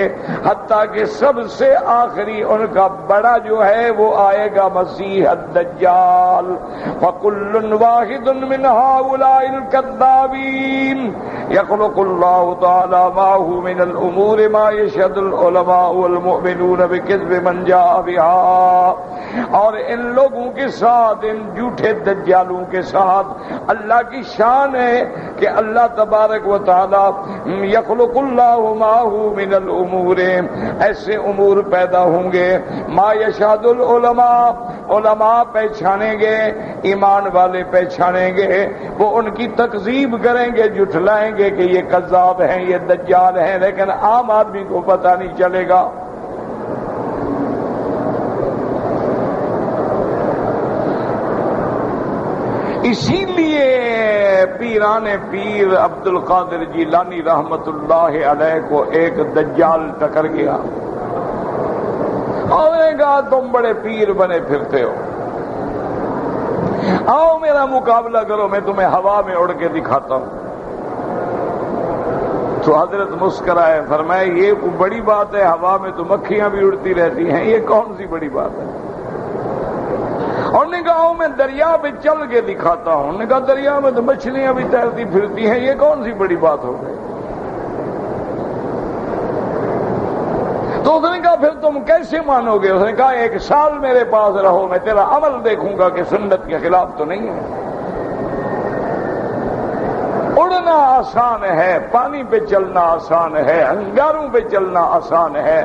حتیٰ کہ سب سے آخری ان کا بڑا جو ہے وہ آئے گا مسیح الدجال۔ فَكُلٌّ وَاحِدٌ مِّنْ هَٰؤُلَاءِ الْكَذَّابِينَ يَخْلُقُ اللَّهُ تَعَالَىٰ مَعَهُ مِنَ الْأُمُورِ مَا يَشْهَدُ الْعُلَمَاءُ وَالْمُؤْمِنُونَ بِكَذْبِ مَنْ جَاءَ بِهَا۔ اور ان لوگوں کے ساتھ، ان جھوٹے دجالوں کے ساتھ اللہ کی شان ہے کہ اللہ تبارک و تعالی یخلق اللہ معہ من الامور، ایسے امور پیدا ہوں گے، ما یشہد العلماء، علماء پہچانیں گے، ایمان والے پہچانیں گے، وہ ان کی تکذیب کریں گے، جھٹلائیں گے کہ یہ کذاب ہیں، یہ دجال ہیں، لیکن عام آدمی کو پتہ نہیں چلے گا۔ اسی لیے پیران پیر عبد القادر جیلانی رحمت اللہ علیہ کو ایک دجال ٹکر گیا اور نے کہا تم بڑے پیر بنے پھرتے ہو، آؤ میرا مقابلہ کرو، میں تمہیں ہوا میں اڑ کے دکھاتا ہوں۔ تو حضرت مسکرائے، فرمائے یہ کوئی بڑی بات ہے؟ ہوا میں تو مکھیاں بھی اڑتی رہتی ہیں، یہ کون سی بڑی بات ہے؟ اور نے کہا میں دریا پہ چل کے دکھاتا ہوں۔ نے کہا دریا میں تو مچھلیاں بھی تیرتی پھرتی ہیں، یہ کون سی بڑی بات ہو گئی؟ تو اس نے کہا پھر تم کیسے مانو گے؟ اس نے کہا 1 سال میرے پاس رہو، میں تیرا عمل دیکھوں گا کہ سنت کے خلاف تو نہیں ہے۔ اڑنا آسان ہے، پانی پہ چلنا آسان ہے، انگاروں پہ چلنا آسان ہے،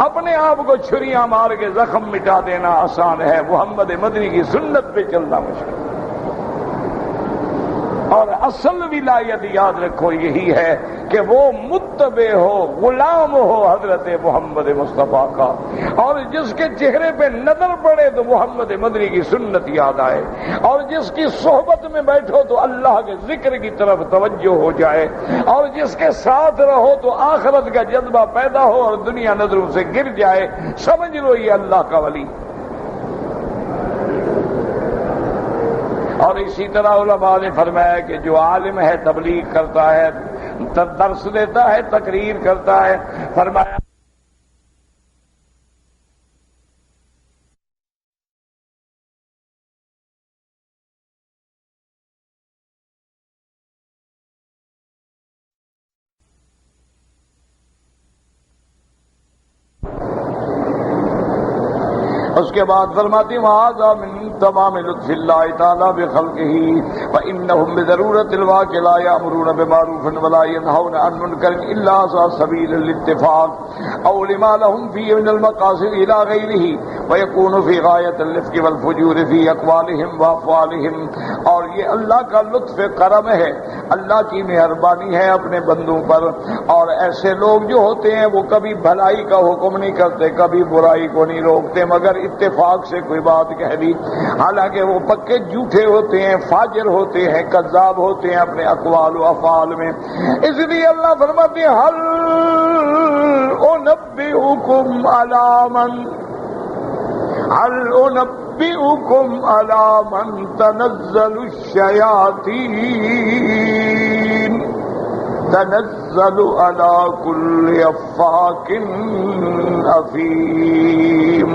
اپنے آپ کو چھریاں مار کے زخم مٹا دینا آسان ہے، محمد مدنی کی سنت پہ چلنا مشکل۔ اور اصل ولایت یاد رکھو یہی ہے کہ وہ متبع ہو، غلام ہو حضرت محمد مصطفیٰ کا، اور جس کے چہرے پہ نظر پڑے تو محمد مدنی کی سنت یاد آئے، اور جس کی صحبت میں بیٹھو تو اللہ کے ذکر کی طرف توجہ ہو جائے، اور جس کے ساتھ رہو تو آخرت کا جذبہ پیدا ہو اور دنیا نظروں سے گر جائے، سمجھ لو یہ اللہ کا ولی۔ اور اسی طرح علماء نے فرمایا کہ جو عالم ہے، تبلیغ کرتا ہے، درس دیتا ہے، تقریر کرتا ہے، فرمایا اس کے بعد فرماتی وَهَذَا مِن تَمَامِ لُطْفِ اللَّهِ تَعَالَى بِخَلْقِهِ وَإِنَّهُمْ بِضَرُورَةِ الْوَاقِعِ لَا يَأْمُرُونَ بِمَعْرُوفٍ وَلَا يَنْهَوْنَ عَنْ مُنكَرٍ إِلَّا عَلَى سَبِيلِ الاتفاق أو لما لهم فيه من المقاصد إلى غيره ويكون في غاية الرفق والفجور في أقوالهم وأفعالهم۔ اور یہ اللہ کا لطف کرم ہے، اللہ کی مہربانی ہے اپنے بندوں پر۔ اور ایسے لوگ جو ہوتے ہیں وہ کبھی بھلائی کا حکم نہیں کرتے، کبھی برائی کو نہیں روکتے، مگر اتفاق سے کوئی بات کہہ دی، حالانکہ وہ پکے جھوٹے ہوتے ہیں، فاجر ہوتے ہیں، کذاب ہوتے ہیں اپنے اقوال و افعال میں۔ اس لیے اللہ فرماتے ہیں هل انبئکم علی من تنزل الشیاطین تنزل علی کل افاک اثیم۔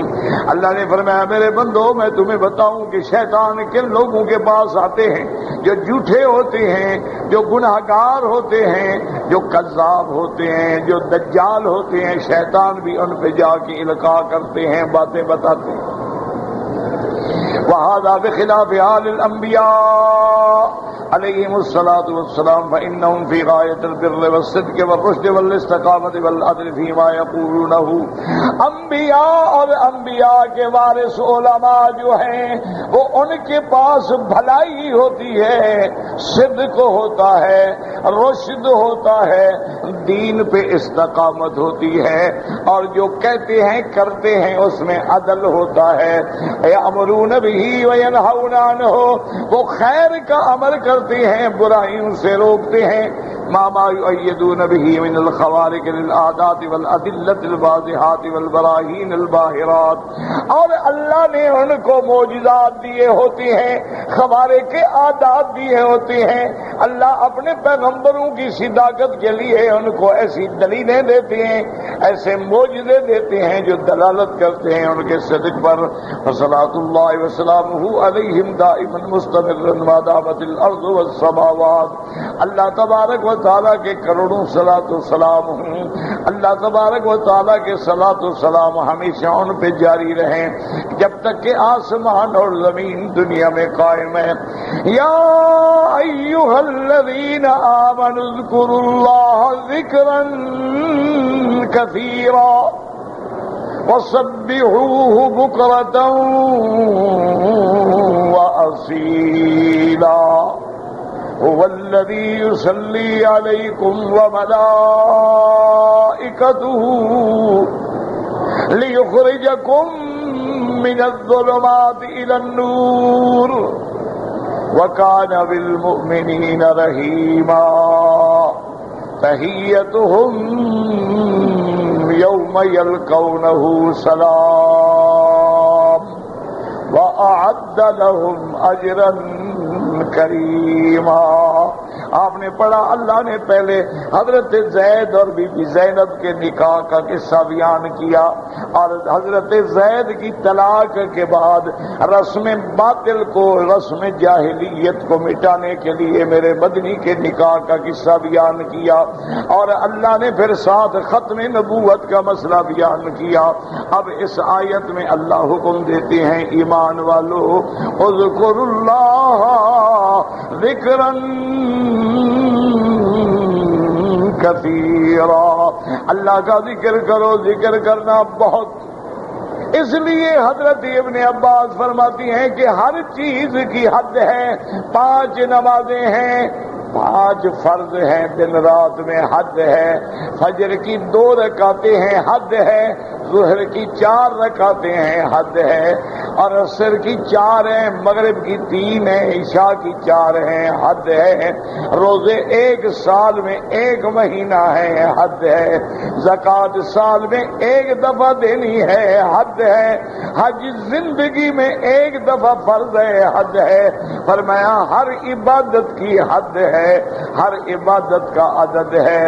اللہ نے فرمایا میرے بندو میں تمہیں بتاؤں کہ شیطان کن لوگوں کے پاس آتے ہیں جو جھوٹے ہوتے ہیں، جو گناہگار ہوتے ہیں، جو کذاب ہوتے ہیں، جو دجال ہوتے ہیں۔ شیطان بھی ان پہ جا کے القاء کرتے ہیں، باتیں بتاتے ہیں۔ وَهَذَا بِخِلَافِ حَالِ الْأَنْبِيَاءِ علیہم الصلاۃ والسلام فإنهم فی غایۃ البر والصدق والرشد والاستقامۃ والعدل فیما یقولونه۔ انبیاء اور انبیاء کے وارث علماء جو ہیں وہ ان کے پاس بھلائی ہوتی ہے، صدق ہوتا ہے، رشد ہوتا ہے، دین پہ استقامت ہوتی ہے، اور جو کہتے ہیں کرتے ہیں اس میں عدل ہوتا ہے۔ یأمرون بہ وینہون عنہ، وہ خیر کا امر کرتے ہیں، برائیوں سے روکتے ہیں۔ ما یؤیدون بہ من الخوارق للعادات والادلۃ الواضحات والبراہین الباہرات۔ اور اللہ نے ان کو معجزات دیے ہوتے ہیں، خوارق کے عادات دیے ہوتے ہیں۔ اللہ اپنے پیغمبروں کی صداقت کے لیے ان کو ایسی دلیلیں دیتے ہیں، ایسے معجزے دیتے ہیں جو دلالت کرتے ہیں ان کے صدق پر۔ صلاۃ اللہ وسلامہ علیہم دائما مستمرا ما دامت الارض والسماوات۔ اللہ تبارک و تعالیٰ کے کروڑوں صلاۃ و سلام ہوں، اللہ تبارک و تعالیٰ کے صلاۃ و سلام ہمیشہ ان پہ جاری رہیں جب تک کہ آسمان اور زمین دنیا میں قائم ہے۔ یا ایھا الذین آمنوا اذکروا اللہ ذکرا کثیرا وسبحوہ بکرۃ وأصیلا هو الذی یصلی علیکم وملائکتہ لیخرجکم من الظلمات الی النور وکان بالمؤمنین رحیما۔ تحیتہم یوم یلقونہ سلام وأعد لهم أجرا کریما۔ آپ نے پڑھا اللہ نے پہلے حضرت زید اور بی بی زینب کے نکاح کا قصہ بیان کیا، اور حضرت زید کی طلاق کے بعد رسم باطل کو، رسم جاہلیت کو مٹانے کے لیے میرے مدنی کے نکاح کا قصہ بیان کیا، اور اللہ نے پھر ساتھ ختم نبوت کا مسئلہ بیان کیا۔ اب اس آیت میں اللہ حکم دیتے ہیں ایمان والو، اذکروا اللہ ذکرا کثیرا، اللہ کا ذکر کرو، ذکر کرنا بہت۔ اس لیے حضرت ابن عباس فرماتی ہیں کہ ہر چیز کی حد ہے، 5 نمازیں ہیں، 5 فرض ہیں دن رات میں، حد ہے۔ فجر کی 2 رکعتیں ہیں، حد ہے۔ ظہر کی 4 رکعتیں ہیں، حد ہے۔ اور عصر کی 4 ہیں، مغرب کی 3 ہیں، عشاء کی 4 ہیں، حد ہے۔ روزے 1 سال میں 1 مہینہ ہے، حد ہے۔ زکوٰۃ سال میں 1 دفعہ دینی ہے، حد ہے۔ حج زندگی میں 1 دفعہ فرض ہے، حد ہے۔ فرمایا ہر عبادت کی حد ہے، ہر عبادت کا عدد ہے۔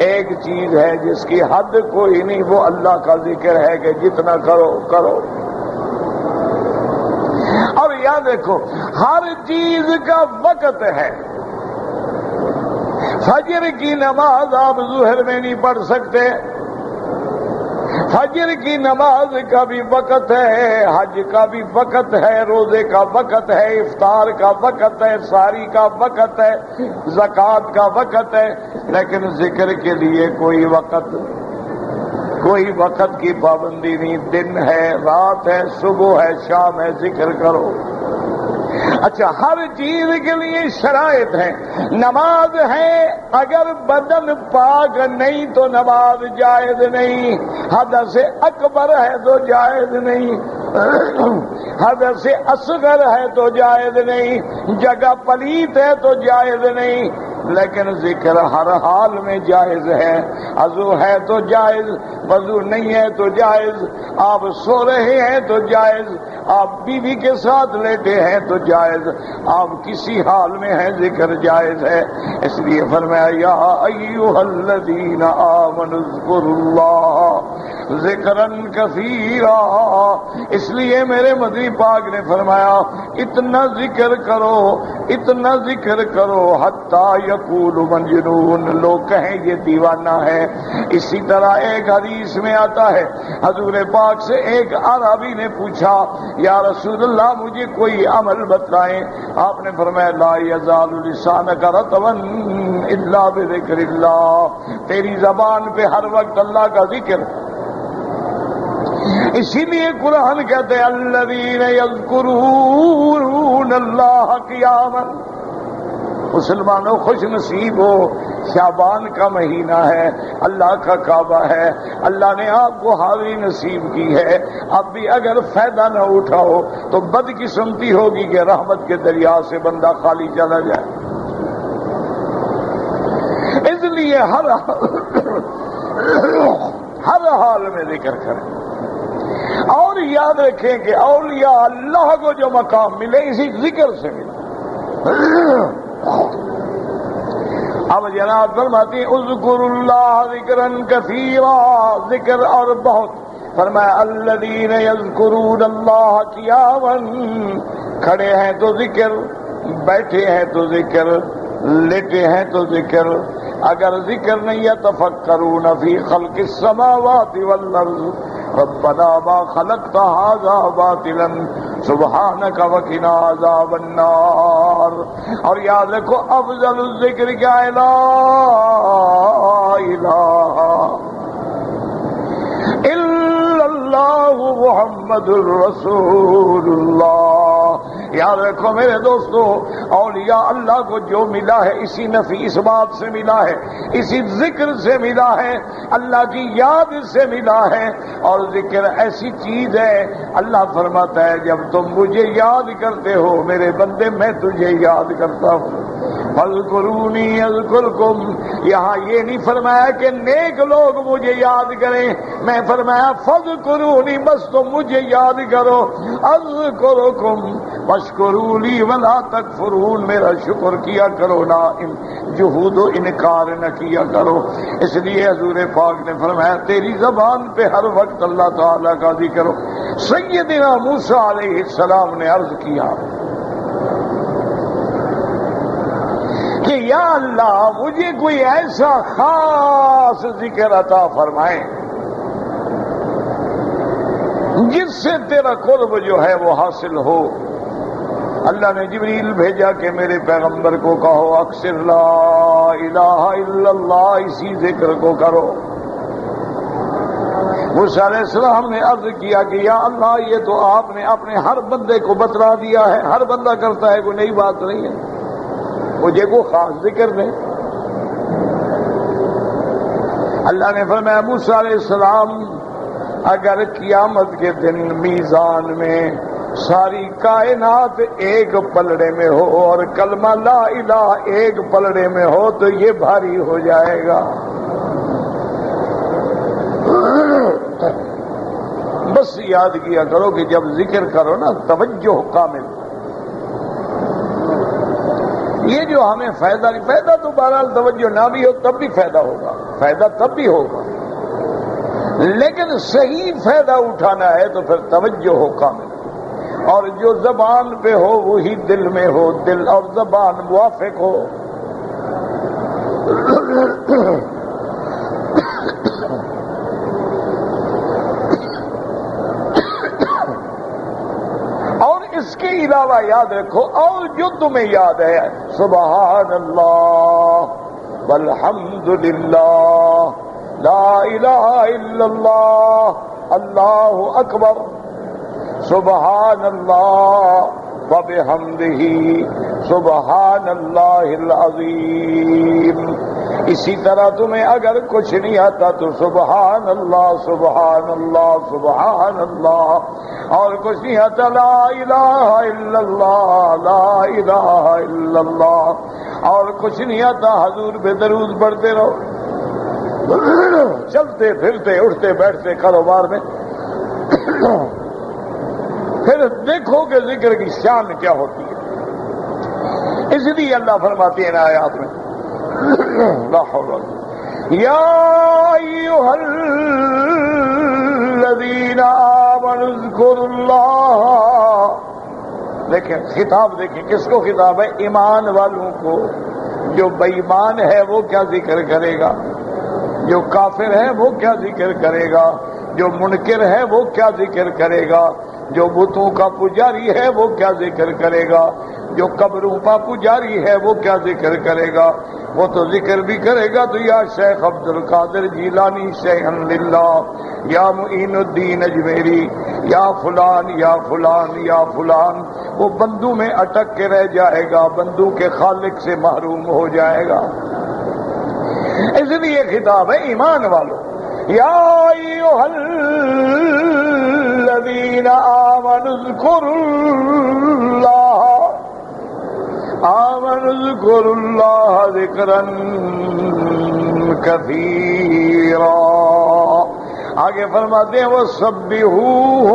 ایک چیز ہے جس کی حد کوئی نہیں، وہ اللہ کا ذکر ہے کہ جتنا کرو کرو۔ اور یاد رکھو ہر چیز کا وقت ہے۔ فجر کی نماز آپ ظہر میں نہیں پڑھ سکتے، فجر کی نماز کا بھی وقت ہے، حج کا بھی وقت ہے، روزے کا وقت ہے، افطار کا وقت ہے، سحری کا وقت ہے، زکوٰۃ کا وقت ہے، لیکن ذکر کے لیے کوئی وقت کی پابندی نہیں۔ دن ہے، رات ہے، صبح ہے، شام ہے، ذکر کرو۔ اچھا، ہر چیز کے لیے شرائط ہیں۔ نماز ہے، اگر بدن پاک نہیں تو نماز جائز نہیں، حدث اکبر ہے تو جائز نہیں، حدث اصغر ہے تو جائز نہیں، جگہ پلیت ہے تو جائز نہیں، لیکن ذکر ہر حال میں جائز ہے۔ وضو ہے تو جائز، وضو نہیں ہے تو جائز، آپ سو رہے ہیں تو جائز، آپ بیوی کے ساتھ لیٹے ہیں تو جائز، آپ کسی حال میں ہیں ذکر جائز ہے۔ اس لیے فرمایا یا ایھا الذین آمنوا اذکروا اللہ ذکرا کثیرا۔ اس لیے میرے مدنی پاک نے فرمایا اتنا ذکر کرو، اتنا ذکر کرو حتی یقول مجنون، لوگ کہیں یہ دیوانہ ہے۔ اسی طرح ایک حدیث میں آتا ہے، حضور پاک سے ایک اعرابی نے پوچھا یا رسول اللہ مجھے کوئی عمل بتلائیں۔ آپ نے فرمایا لا یزال لسانک رطبا الا بذکر اللہ، تیری زبان پہ ہر وقت اللہ کا ذکر۔ اسی لیے قرآن کہتے ہیں الذین یذکرون اللہ قیاما۔ مسلمانوں خوش نصیب ہو، شعبان کا مہینہ ہے، اللہ کا کعبہ ہے، اللہ نے آپ کو حاضری نصیب کی ہے۔ اب بھی اگر فائدہ نہ اٹھاؤ تو بدقسمتی ہوگی کہ رحمت کے دریا سے بندہ خالی چلا جائے۔ اس لیے ہر حال میں ذکر کریں، اور یاد رکھیں کہ اولیاء اللہ کو جو مقام ملے اسی ذکر سے ملے۔ اب جناب فرماتی ہیں اذکروا اللہ ذکرا کثیرا، ذکر اور بہت۔ فرمایا الذین یذکرون اللہ قیاما، کھڑے ہیں تو ذکر، بیٹھے ہیں تو ذکر، لیٹے ہیں تو ذکر۔ اگر ذکر نہیں یتفکرون فی خلق السماوات والارض ربنا ما خلقت هذا باطلا سبحانک وقنا عذاب النار۔ اور یاد رکھو افضل الذکر کیا ہے؟ لا الہ الا اللہ محمد الرسول اللہ۔ یاد رکھو میرے دوستو، اولیاء اللہ کو جو ملا ہے اسی نفیس بات سے ملا ہے، اسی ذکر سے ملا ہے، اللہ کی یاد سے ملا ہے۔ اور ذکر ایسی چیز ہے، اللہ فرماتا ہے جب تم مجھے یاد کرتے ہو میرے بندے میں تجھے یاد کرتا ہوں۔ فاذکرونی اذکرکم، یہاں یہ نہیں فرمایا کہ نیک لوگ مجھے یاد کریں، میں فرمایا فاذکرونی، بس تم مجھے یاد کرو، اذکرکم واشکروا لی ولا تکفرون، میرا شکر کیا کرو نا، جحود و انکار نہ کیا کرو۔ اس لیے حضور پاک نے فرمایا تیری زبان پہ ہر وقت اللہ تعالیٰ کا ذکر ہو۔ سیدنا موسیٰ علیہ السلام نے عرض کیا کہ یا اللہ مجھے کوئی ایسا خاص ذکر عطا فرمائے جس سے تیرا قرب جو ہے وہ حاصل ہو۔ اللہ نے جبریل بھیجا کہ میرے پیغمبر کو کہو اکثر لا الہ الا اللہ، اسی ذکر کو کرو۔ موسیٰ علیہ السلام نے عرض کیا کہ یا اللہ یہ تو آپ نے اپنے ہر بندے کو بتلا دیا ہے، ہر بندہ کرتا ہے، کوئی نئی بات نہیں ہے، مجھے کو خاص ذکر دے۔ اللہ نے فرمایا موسیٰ علیہ السلام اگر قیامت کے دن میزان میں ساری کائنات ایک پلڑے میں ہو اور کلمہ لا الہ ایک پلڑے میں ہو تو یہ بھاری ہو جائے گا۔ بس یاد کیا کرو کہ جب ذکر کرو نا توجہ کامل، یہ جو ہمیں فائدہ نہیں، فائدہ تو بہرحال توجہ نہ بھی ہو تب بھی فائدہ ہوگا، فائدہ تب بھی ہوگا، لیکن صحیح فائدہ اٹھانا ہے تو پھر توجہ ہو کامل، اور جو زبان پہ ہو وہی دل میں ہو، دل اور زبان موافق ہو۔ اور اس کے علاوہ یاد رکھو اور جو تمہیں یاد ہے سبحان اللہ والحمد للہ لا الہ الا اللہ اللہ اکبر سبحان اللہ وبحمدہ سبحان اللہ العظیم۔ اسی طرح تمہیں اگر کچھ نہیں آتا تو سبحان اللہ سبحان اللہ سبحان اللہ، اور کچھ نہیں آتا لا الہ الا اللہ لا الہ الا اللہ، اور کچھ نہیں آتا حضور پہ درود پڑھتے رہو، چلتے پھرتے اٹھتے بیٹھتے کاروبار میں، پھر دیکھو کہ ذکر کی شان کیا ہوتی ہے۔ اس لیے اللہ فرماتے ہیں آیات میں لا حول ولا قوة یا ایھا الذین آمنوا اذکروا اللہ، دیکھیں خطاب، دیکھیں کس کو خطاب ہے؟ ایمان والوں کو۔ جو بے ایمان ہے وہ کیا ذکر کرے گا، جو کافر ہے وہ کیا ذکر کرے گا، جو منکر ہے وہ کیا ذکر کرے گا، جو بتوں کا پجاری ہے وہ کیا ذکر کرے گا، جو قبروں کا پجاری ہے وہ کیا ذکر کرے گا، وہ تو ذکر بھی کرے گا تو یا شیخ عبد القادر جیلانی شیخن للہ، یا معین الدین اجمیری، یا فلان یا فلان یا فلان، وہ بندوں میں اٹک کے رہ جائے گا، بندوں کے خالق سے محروم ہو جائے گا۔ اس لیے خطاب ہے ایمان والوں، یا ایھا الذین آمنوا اذکروا اللہ، آمنوا اذکروا اللہ ذکرا کثیرا۔ آگے فرماتے ہیں وَسَبِّحُوهُ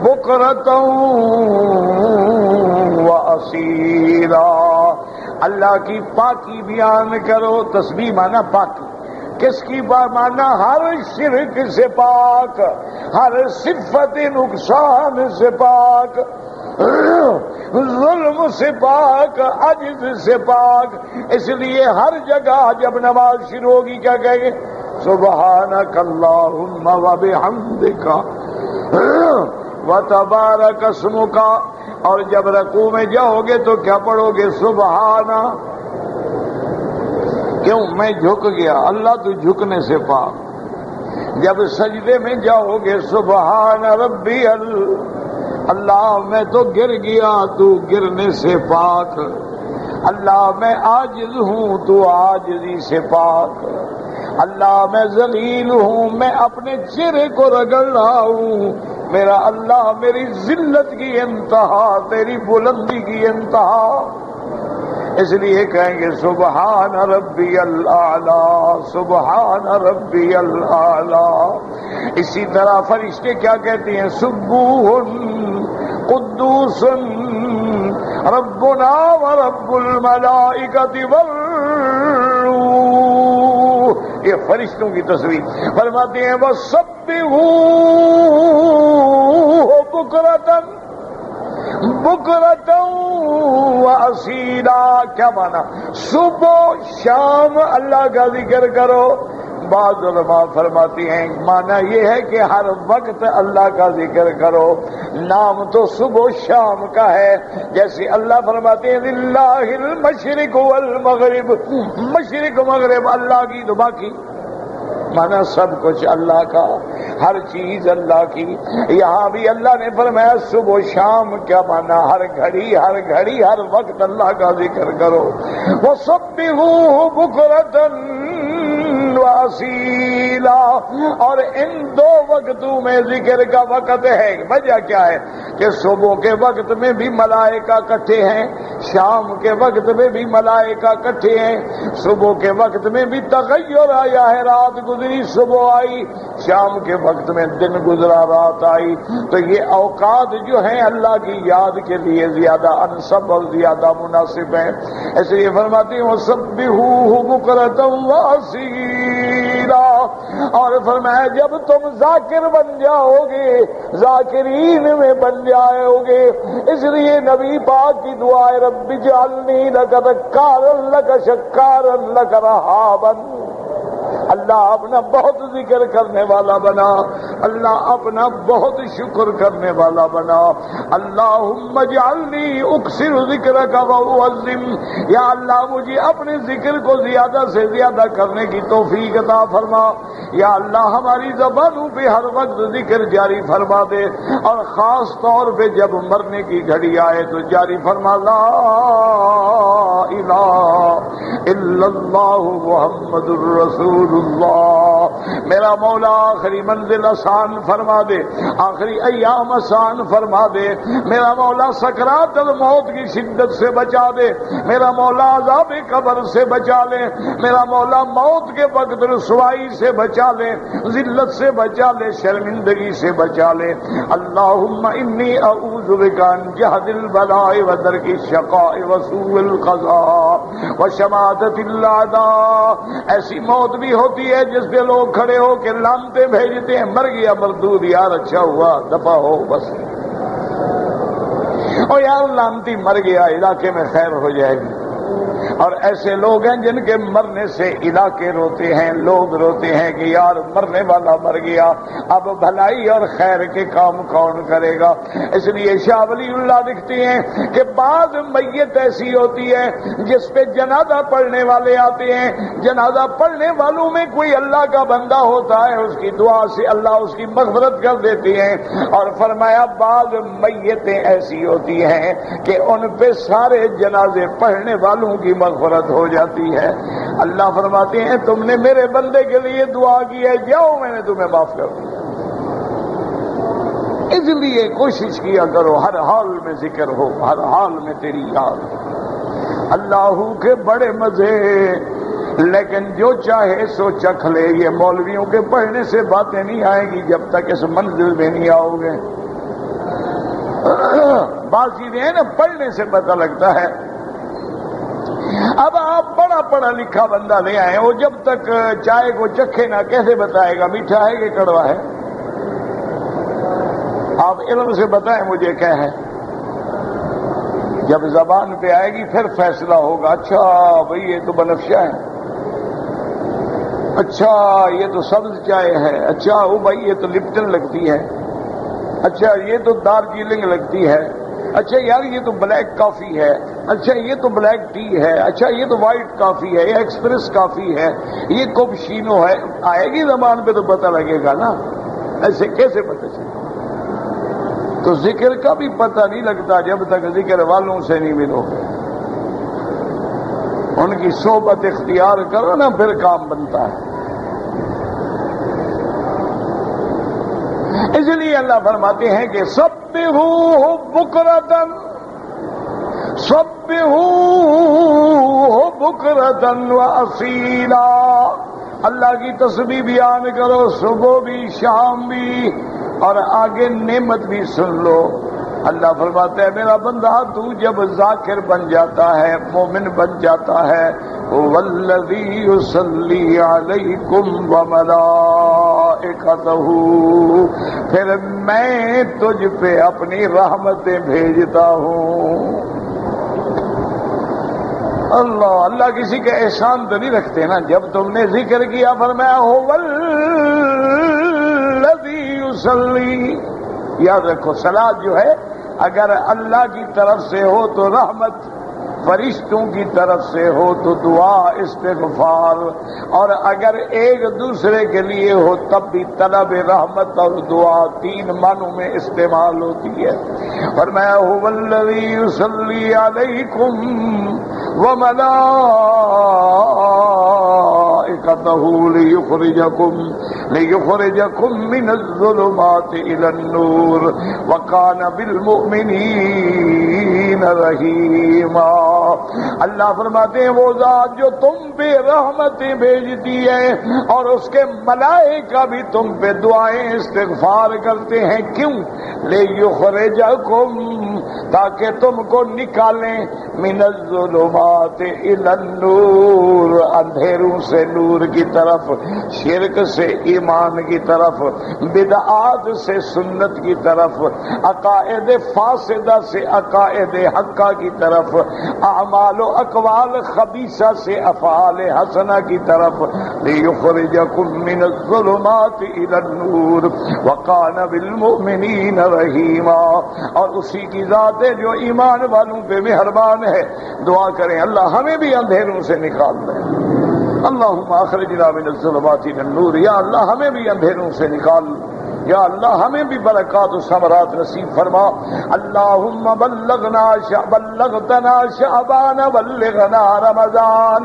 بُکْرَةً وَأَصِیلًا، اللہ کی پاکی بیان کرو۔ تسبیح مانا پاکی، کس کی مانا؟ ہر شرک سے پاک، ہر صفت نقصان سے پاک، ظلم سے پاک، عجز سے پاک۔ اس لیے ہر جگہ جب نماز شروع ہوگی کیا کہیں گے؟ سبحانک اللہم وبحمدک وتبارک اسمک، اور جب رکوع میں جاؤ گے تو کیا پڑھو گے؟ سبحانہ، کیوں؟ میں جھک گیا، اللہ تو جھکنے سے پاک۔ جب سجدے میں جاؤ گے سبحان ربی اللہ میں تو گر گیا، تو گرنے سے پاک۔ اللہ میں عاجز ہوں، تو عاجزی سے پاک۔ اللہ میں ذلیل ہوں، میں اپنے چہرے کو رگڑ رہا ہوں، میرا اللہ میری ذلت کی انتہا، تیری بلندی کی انتہا۔ اس لیے کہیں گے سبحان ربی الاعلی، سبحان ربی الاعلی۔ اسی طرح فرشتے کیا کہتے ہیں؟ سبوح قدوس ربنا ورب الملائکۃ والروح۔ یہ فرشتوں کی تصویر فرماتے ہیں وَسَبِّحُوهُ بُكْرَةً وَأَصِيلًا۔ کیا مانا؟ صبح شام اللہ کا ذکر کرو۔ بعض علماء فرماتی ہیں مانا یہ ہے کہ ہر وقت اللہ کا ذکر کرو، نام تو صبح و شام کا ہے۔ جیسے اللہ فرماتے ہیں للہ المشرق والمغرب، مشرق و مغرب اللہ کی، تو باقی مانا سب کچھ اللہ کا، ہر چیز اللہ کی۔ یہاں بھی اللہ نے فرمایا صبح و شام، کیا مانا؟ ہر گھڑی ہر گھڑی ہر وقت اللہ کا ذکر کرو۔ وَسَبِّحُوهُ بُكْرَةً وَأَصِيلًا۔ اور ان دو وقتوں میں ذکر کا وقت ہے۔ وجہ کیا ہے؟ کہ صبح کے وقت میں بھی ملائکہ اکٹھے ہیں، شام کے وقت میں بھی ملائکہ اکٹھے ہیں۔ صبح کے وقت میں بھی تغیر آیا ہے، رات گزری صبح آئی، شام کے وقت میں دن گزرا رات آئی۔ تو یہ اوقات جو ہیں اللہ کی یاد کے لیے زیادہ انسب اور زیادہ مناسب ہیں۔ اس لیے فرماتی ہوں سبحوہ بکرۃ وَأَصِیلًا۔ اور فرمایا جب تم ذاکر بن جاؤ گے، ذاکرین میں بن جائے گے، اس لیے نبی پاک کی دعا ہے رب اجعلنی لک ذکارا لک شکارا لک رہابا۔ اللہ اپنا بہت ذکر کرنے والا بنا، اللہ اپنا بہت شکر کرنے والا بنا۔ اللہم اجعلنی اکثر ذکرک واعظم۔ یا اللہ مجھے اپنے ذکر کو زیادہ سے زیادہ کرنے کی توفیق عطا فرما۔ یا اللہ ہماری زبانوں پہ ہر وقت ذکر جاری فرما دے، اور خاص طور پہ جب مرنے کی گھڑی آئے تو جاری فرما لا الہ الا اللہ محمد الرسول اللہ۔ میرا مولا آخری منزل آسان فرما دے، آخری ایام آسان فرما دے۔ میرا مولا سکرات الموت کی شدت سے بچا دے، میرا مولا عذاب قبر سے بچا لے، میرا مولا موت کے وقت رسوائی سے بچا لے، ذلت سے بچا لے، شرمندگی سے بچا لے۔ اللہم انی اعوذ بک ان جہد البلاء ودرک الشقاء وسوء القضاء وشماتۃ الاعداء۔ ایسی موت بھی ہوتی ہے جس پہ لوگ کھڑے ہو کے لانتے بھیجتے ہیں، مر گیا مردود، یار اچھا ہوا دفع ہو بس، اور یار لانتی مر گیا، علاقے میں خیر ہو جائے گی۔ اور ایسے لوگ ہیں جن کے مرنے سے علاقے روتے ہیں، لوگ روتے ہیں کہ یار مرنے والا مر گیا، اب بھلائی اور خیر کے کام کون کرے گا۔ اس لیے شاہ ولی اللہ لکھتے ہیں کہ بعض میت ایسی ہوتی ہے جس پہ جنازہ پڑھنے والے آتے ہیں، جنازہ پڑھنے والوں میں کوئی اللہ کا بندہ ہوتا ہے، اس کی دعا سے اللہ اس کی مغفرت کر دیتے ہیں۔ اور فرمایا بعض میتیں ایسی ہوتی ہیں کہ ان پہ سارے جنازے پڑھنے والوں کی مغفرت ہو جاتی ہے۔ اللہ فرماتے ہیں تم نے میرے بندے کے لیے دعا کی ہے، جاؤ میں نے تمہیں معاف کر دیا۔ اس لیے کوشش کیا کرو ہر حال میں ذکر ہو، ہر حال میں تیری یاد ہو۔ اللہ کے بڑے مزے، لیکن جو چاہے سو چکھ لے۔ یہ مولویوں کے پڑھنے سے باتیں نہیں آئیں گی جب تک اس منزل میں نہیں آؤ گے۔ بات چیزیں ہیں نا پڑھنے سے پتہ لگتا ہے۔ اب آپ بڑا پڑھا لکھا بندہ لے آئے، وہ جب تک چائے کو چکھے نہ کیسے بتائے گا میٹھا ہے کہ کڑوا ہے؟ آپ علم سے بتائیں مجھے کیا ہے۔ جب زبان پہ آئے گی پھر فیصلہ ہوگا، اچھا بھئی یہ تو بنفشہ ہے، اچھا یہ تو سبز چائے ہے، اچھا وہ بھائی یہ تو لپٹن لگتی ہے، اچھا یہ تو دارجیلنگ لگتی ہے، اچھا یار یہ تو بلیک کافی ہے، اچھا یہ تو بلیک ٹی ہے، اچھا یہ تو وائٹ کافی ہے، یہ ایکسپریس کافی ہے، یہ کوپشینو ہے۔ آئے گی زبان پہ تو پتہ لگے گا نا، ایسے کیسے پتہ چلے؟ تو ذکر کا بھی پتہ نہیں لگتا جب تک ذکر والوں سے نہیں ملو، ان کی صحبت اختیار کرو نا پھر کام بنتا ہے۔ اس لیے اللہ فرماتے ہیں کہ سبحوہ بکرۃ، سبحوہ بکرۃ واصیلا، اللہ کی تسبیح بیان کرو صبح بھی شام بھی، اور آگے نعمت بھی سن لو۔ اللہ فرماتا ہے میرا بندہ تو جب ذاکر بن جاتا ہے، مومن بن جاتا ہے، والذی یصلی علیکم وملائکتہ، پھر میں تجھ پہ اپنی رحمتیں بھیجتا ہوں۔ اللہ کسی کے احسان تو نہیں رکھتے نا، جب تم نے ذکر کیا فرمایا هو الذی یصلی، یاد رکھو صلاۃ جو ہے اگر اللہ کی طرف سے ہو تو رحمت، فرشتوں کی طرف سے ہو تو دعا استغفار، اور اگر ایک دوسرے کے لیے ہو تب بھی طلب رحمت اور دعا، تین معنوں میں استعمال ہوتی ہے۔ فرمایا هو الذی یصلی علیکم وملائکتہ لیخرجکم من الظلمات الی النور وکان بالمؤمنین رحیما۔ اللہ فرماتے ہیں وہ ذات جو تم پہ رحمتیں بھیجتی ہے اور اس کے ملائکہ بھی تم پہ دعائیں استغفار کرتے ہیں، کیوں؟ لیخرجکم، تاکہ تم کو نکالیں، من الظلمات الی النور، اندھیروں سے نور کی طرف، شرک سے ایمان کی طرف، بدعات سے سنت کی طرف، عقائد فاسدہ سے عقائد حقہ کی طرف، اعمال و اقوال خبیثہ سے افعال حسنہ کی طرف، لیخرجکم من الظلمات الی النور وکان بالمؤمنین رحیما۔ اور اسی کی ذات ہے جو ایمان والوں پہ مہربان ہے۔ دعا کریں اللہ ہمیں بھی اندھیروں سے نکال دے، اللہم اخرجنا من الظلمات الی النور، یا اللہ ہمیں بھی اندھیروں سے نکال، یا اللہ ہمیں بھی برکات و ثمرات نصیب فرما۔ اللہم بلغتنا شعبان بلغنا رمضان،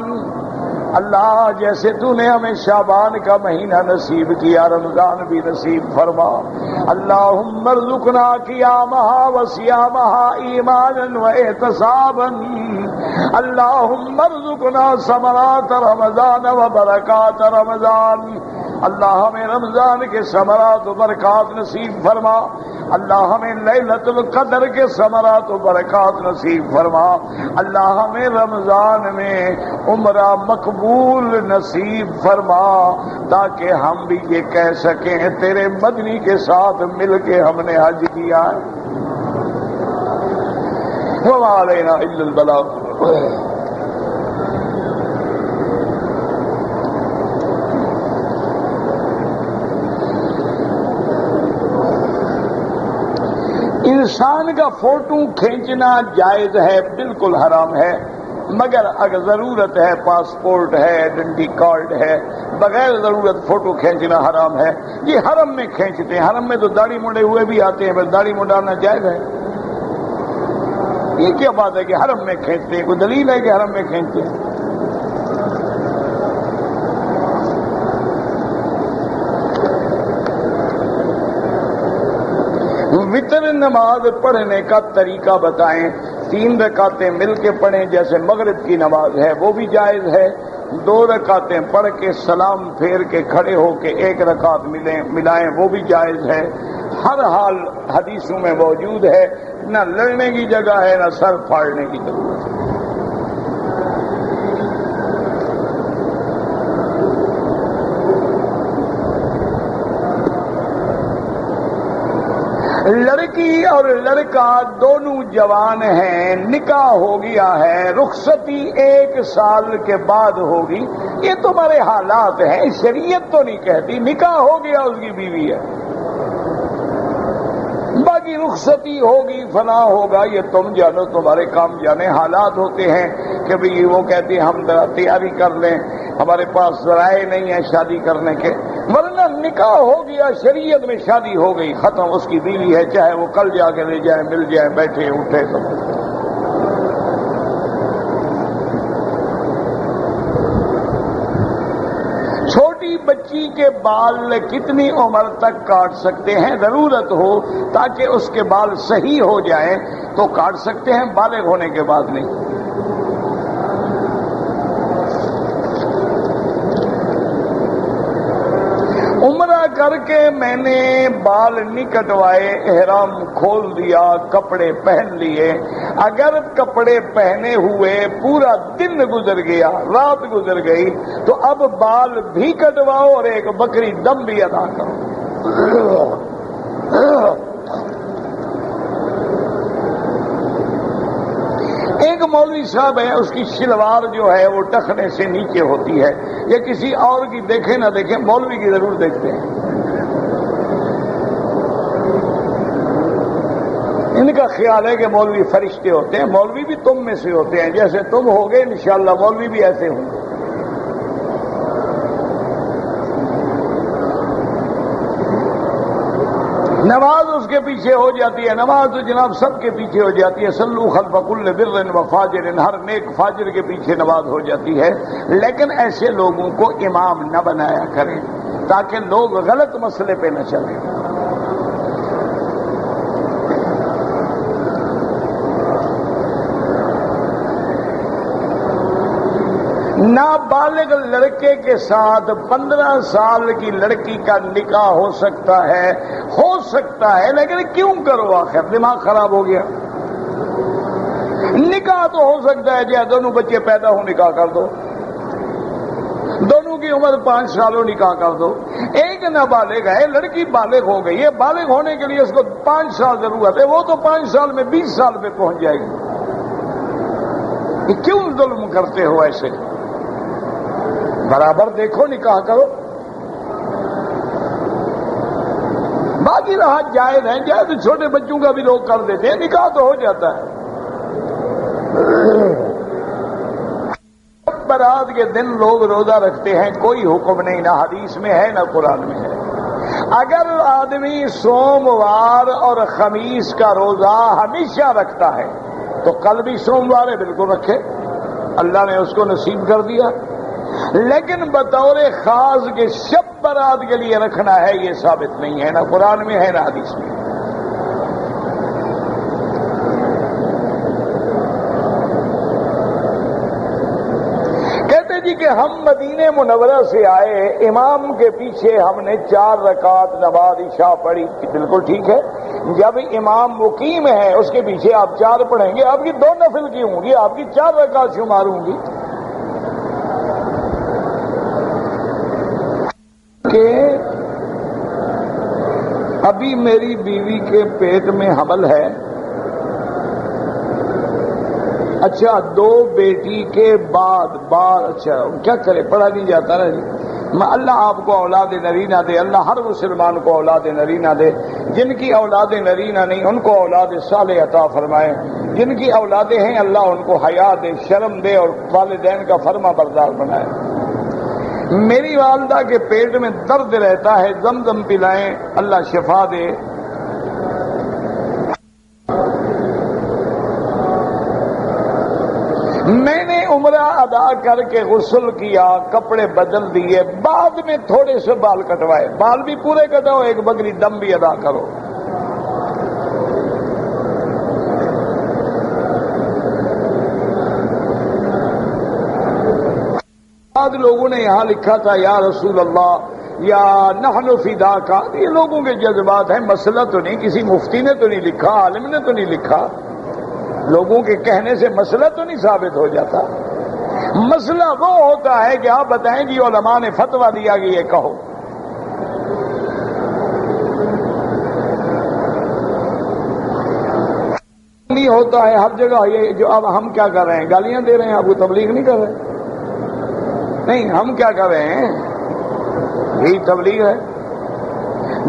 اللہ جیسے تو نے ہمیں شعبان کا مہینہ نصیب کیا، رمضان بھی نصیب فرما۔ اللہم ارزقنا قیامہا و صیامہا ایمانا و احتسابا، اللہم ارزقنا ثمرات رمضان و برکات رمضان، اللہ ہمیں رمضان کے ثمرات و برکات نصیب فرما، اللہ ہمیں لیلۃ القدر کے ثمرات و برکات نصیب فرما، اللہ ہمیں رمضان میں عمرہ مقبول نصیب فرما، تاکہ ہم بھی یہ کہہ سکیں تیرے مدنی کے ساتھ مل کے ہم نے حج کیا ہے۔ وما علینا الا البلاغ۔ انسان کا فوٹو کھینچنا جائز ہے، بالکل حرام ہے، مگر اگر ضرورت ہے، پاسپورٹ ہے، آئیڈینٹی کارڈ ہے، بغیر ضرورت فوٹو کھینچنا حرام ہے۔ یہ حرم میں کھینچتے ہیں، حرم میں تو داڑھی منڈے ہوئے بھی آتے ہیں، بس داڑھی منڈانا جائز ہے۔ یہ کیا بات ہے کہ حرم میں کھینچتے ہیں؟ کوئی دلیل ہے کہ حرم میں کھینچتے ہیں؟ وتر نماز پڑھنے کا طریقہ بتائیں۔ 3 رکعتیں مل کے پڑھیں، جیسے مغرب کی نماز ہے وہ بھی جائز ہے، 2 رکعتیں پڑھ کے سلام پھیر کے کھڑے ہو کے 1 رکعت ملائیں وہ بھی جائز ہے۔ ہر حال حدیثوں میں موجود ہے، نہ لڑنے کی جگہ ہے نہ سر پھاڑنے کی ضرورت ہے۔ لڑکی اور لڑکا دونوں جوان ہیں، نکاح ہو گیا ہے، رخصتی 1 سال کے بعد ہوگی، یہ تمہارے حالات ہیں، شریعت تو نہیں کہتی، نکاح ہو گیا اس کی بیوی ہے، باقی رخصتی ہوگی فلاں ہوگا یہ تم جانو، تمہارے کام جانے۔ حالات ہوتے ہیں کہ بھئی وہ کہتے ہیں ہم تیاری کر لیں، ہمارے پاس ذرائع نہیں ہیں شادی کرنے کے، ورنہ نکاح ہو گیا، شریعت میں شادی ہو گئی، ختم، اس کی بیوی ہے، چاہے وہ کل جا کے لے جائے، مل جائے، بیٹھے اٹھے سب۔ چھوٹی چھوٹی بچی کے بال کتنی عمر تک کاٹ سکتے ہیں؟ ضرورت ہو تاکہ اس کے بال صحیح ہو جائیں تو کاٹ سکتے ہیں، بالغ ہونے کے بعد نہیں۔ عمرہ کر کے میں نے بال نہیں کٹوائے، احرام کھول دیا، کپڑے پہن لیے، اگر کپڑے پہنے ہوئے پورا دن گزر گیا، رات گزر گئی، تو اب بال بھی کٹواؤ اور ایک بکری دم بھی ادا کرو۔ ایک مولوی صاحب ہے، اس کی شلوار جو ہے وہ ٹخنے سے نیچے ہوتی ہے، یا کسی اور کی دیکھے نہ دیکھے مولوی کی ضرور دیکھتے ہیں۔ ان کا خیال ہے کہ مولوی فرشتے ہوتے ہیں، مولوی بھی تم میں سے ہوتے ہیں، جیسے تم ہوگے انشاءاللہ مولوی بھی ایسے ہوں گے۔ نماز اس کے پیچھے ہو جاتی ہے، نماز تو جناب سب کے پیچھے ہو جاتی ہے، صلو خلف کل بر و فاجر، ہر نیک فاجر کے پیچھے نماز ہو جاتی ہے، لیکن ایسے لوگوں کو امام نہ بنایا کریں تاکہ لوگ غلط مسئلے پہ نہ چلیں۔ نابالغ لڑکے کے ساتھ 15 سال کی لڑکی کا نکاح ہو سکتا ہے، لیکن کیوں کرو؟ آخر دماغ خراب ہو گیا۔ نکاح تو ہو سکتا ہے جی، دونوں بچے پیدا ہو نکاح کر دو، دونوں کی عمر 5 سال ہو نکاح کر دو۔ ایک نابالغ ہے، لڑکی بالغ ہو گئی ہے، بالغ ہونے کے لیے اس کو 5 سال ضرورت ہے، وہ تو 5 سال میں 20 سال پہ پہنچ جائے گی۔ کیوں ظلم کرتے ہو ایسے؟ برابر دیکھو، نکاح کرو۔ باقی رہا جائز ہے، جائز چھوٹے بچوں کا بھی لوگ کر دیتے ہیں، نکاح تو ہو جاتا ہے۔ برات کے دن لوگ روزہ رکھتے ہیں، کوئی حکم نہیں، نہ حدیث میں ہے نہ قرآن میں ہے۔ اگر آدمی سوموار اور خمیس کا روزہ ہمیشہ رکھتا ہے تو کل بھی سوموار ہے، بالکل رکھے، اللہ نے اس کو نصیب کر دیا، لیکن بطور خاص کے شب برات کے لیے رکھنا ہے یہ ثابت نہیں ہے، نہ قرآن میں ہے نہ حدیث میں۔ کہتے جی کہ ہم مدینہ منورہ سے آئے، امام کے پیچھے ہم نے 4 رکعت نماز عشاء پڑھی، بالکل ٹھیک ہے۔ جب امام مقیم ہے اس کے پیچھے آپ 4 پڑھیں گے، آپ کی 2 نفل کی ہوں گی، آپ کی 4 رکعت شمار ہوں گی۔ کہ ابھی میری بیوی کے پیٹ میں حمل ہے، اچھا 2 بیٹی کے بعد اچھا کیا کرے، پڑھا نہیں جاتا نا جی۔ اللہ آپ کو اولاد نرینہ دے، اللہ ہر مسلمان کو اولاد نرینہ دے، جن کی اولاد نرینہ نہیں ان کو اولاد صالح عطا فرمائے، جن کی اولادیں ہیں اللہ ان کو حیا دے، شرم دے اور والدین کا فرما بردار بنائے۔ میری والدہ کے پیٹ میں درد رہتا ہے، زمزم پلائیں، اللہ شفا دے۔ میں نے عمرہ ادا کر کے غسل کیا، کپڑے بدل دیے، بعد میں تھوڑے سے بال کٹوائے، بال بھی پورے کٹاؤ، ایک بکری دم بھی ادا کرو۔ بعد لوگوں نے یہاں لکھا تھا یا رسول اللہ یا نحن فداک، یہ لوگوں کے جذبات ہیں، مسئلہ تو نہیں، کسی مفتی نے تو نہیں لکھا، عالم نے تو نہیں لکھا، لوگوں کے کہنے سے مسئلہ تو نہیں ثابت ہو جاتا۔ مسئلہ وہ ہوتا ہے کہ آپ بتائیں جی علماء نے فتویٰ دیا کہ یہ کہو۔ نہیں ہوتا ہے ہر جگہ، یہ جو اب ہم کیا کر رہے ہیں، گالیاں دے رہے ہیں، آپ کو تبلیغ نہیں کر رہے، نہیں ہم کیا کر رہے ہیں، یہی تبلیغ ہے۔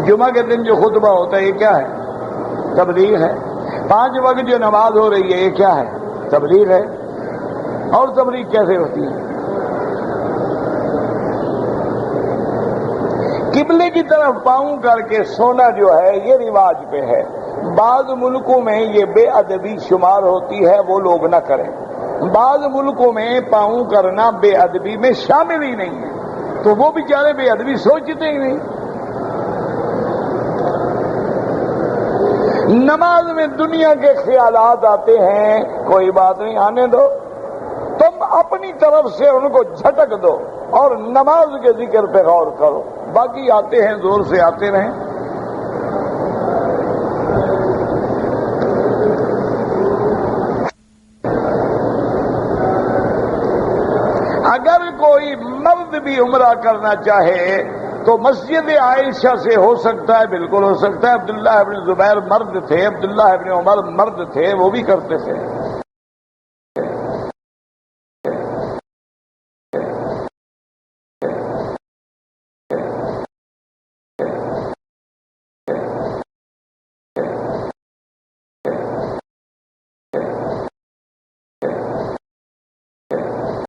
جمعہ کے دن جو خطبہ ہوتا ہے یہ کیا ہے، تبلیغ ہے۔ 5 وقت جو نماز ہو رہی ہے یہ کیا ہے، تبلیغ ہے۔ اور تبلیغ کیسے ہوتی ہے؟ قبلے کی طرف پاؤں کر کے سونا جو ہے یہ رواج پہ ہے، بعض ملکوں میں یہ بے ادبی شمار ہوتی ہے، وہ لوگ نہ کریں۔ بعض ملکوں میں پاؤں کرنا بے ادبی میں شامل ہی نہیں ہے، تو وہ بیچارے بے ادبی سوچتے ہی نہیں. نماز میں دنیا کے خیالات آتے ہیں، کوئی بات نہیں، آنے دو، تم اپنی طرف سے ان کو جھٹک دو اور نماز کے ذکر پہ غور کرو، باقی آتے ہیں زور سے آتے رہیں. اگر کوئی مرد بھی عمرہ کرنا چاہے تو مسجد عائشہ سے ہو سکتا ہے، بالکل ہو سکتا ہے. عبداللہ ابن زبیر مرد تھے، عبداللہ ابن عمر مرد تھے، وہ بھی کرتے تھے.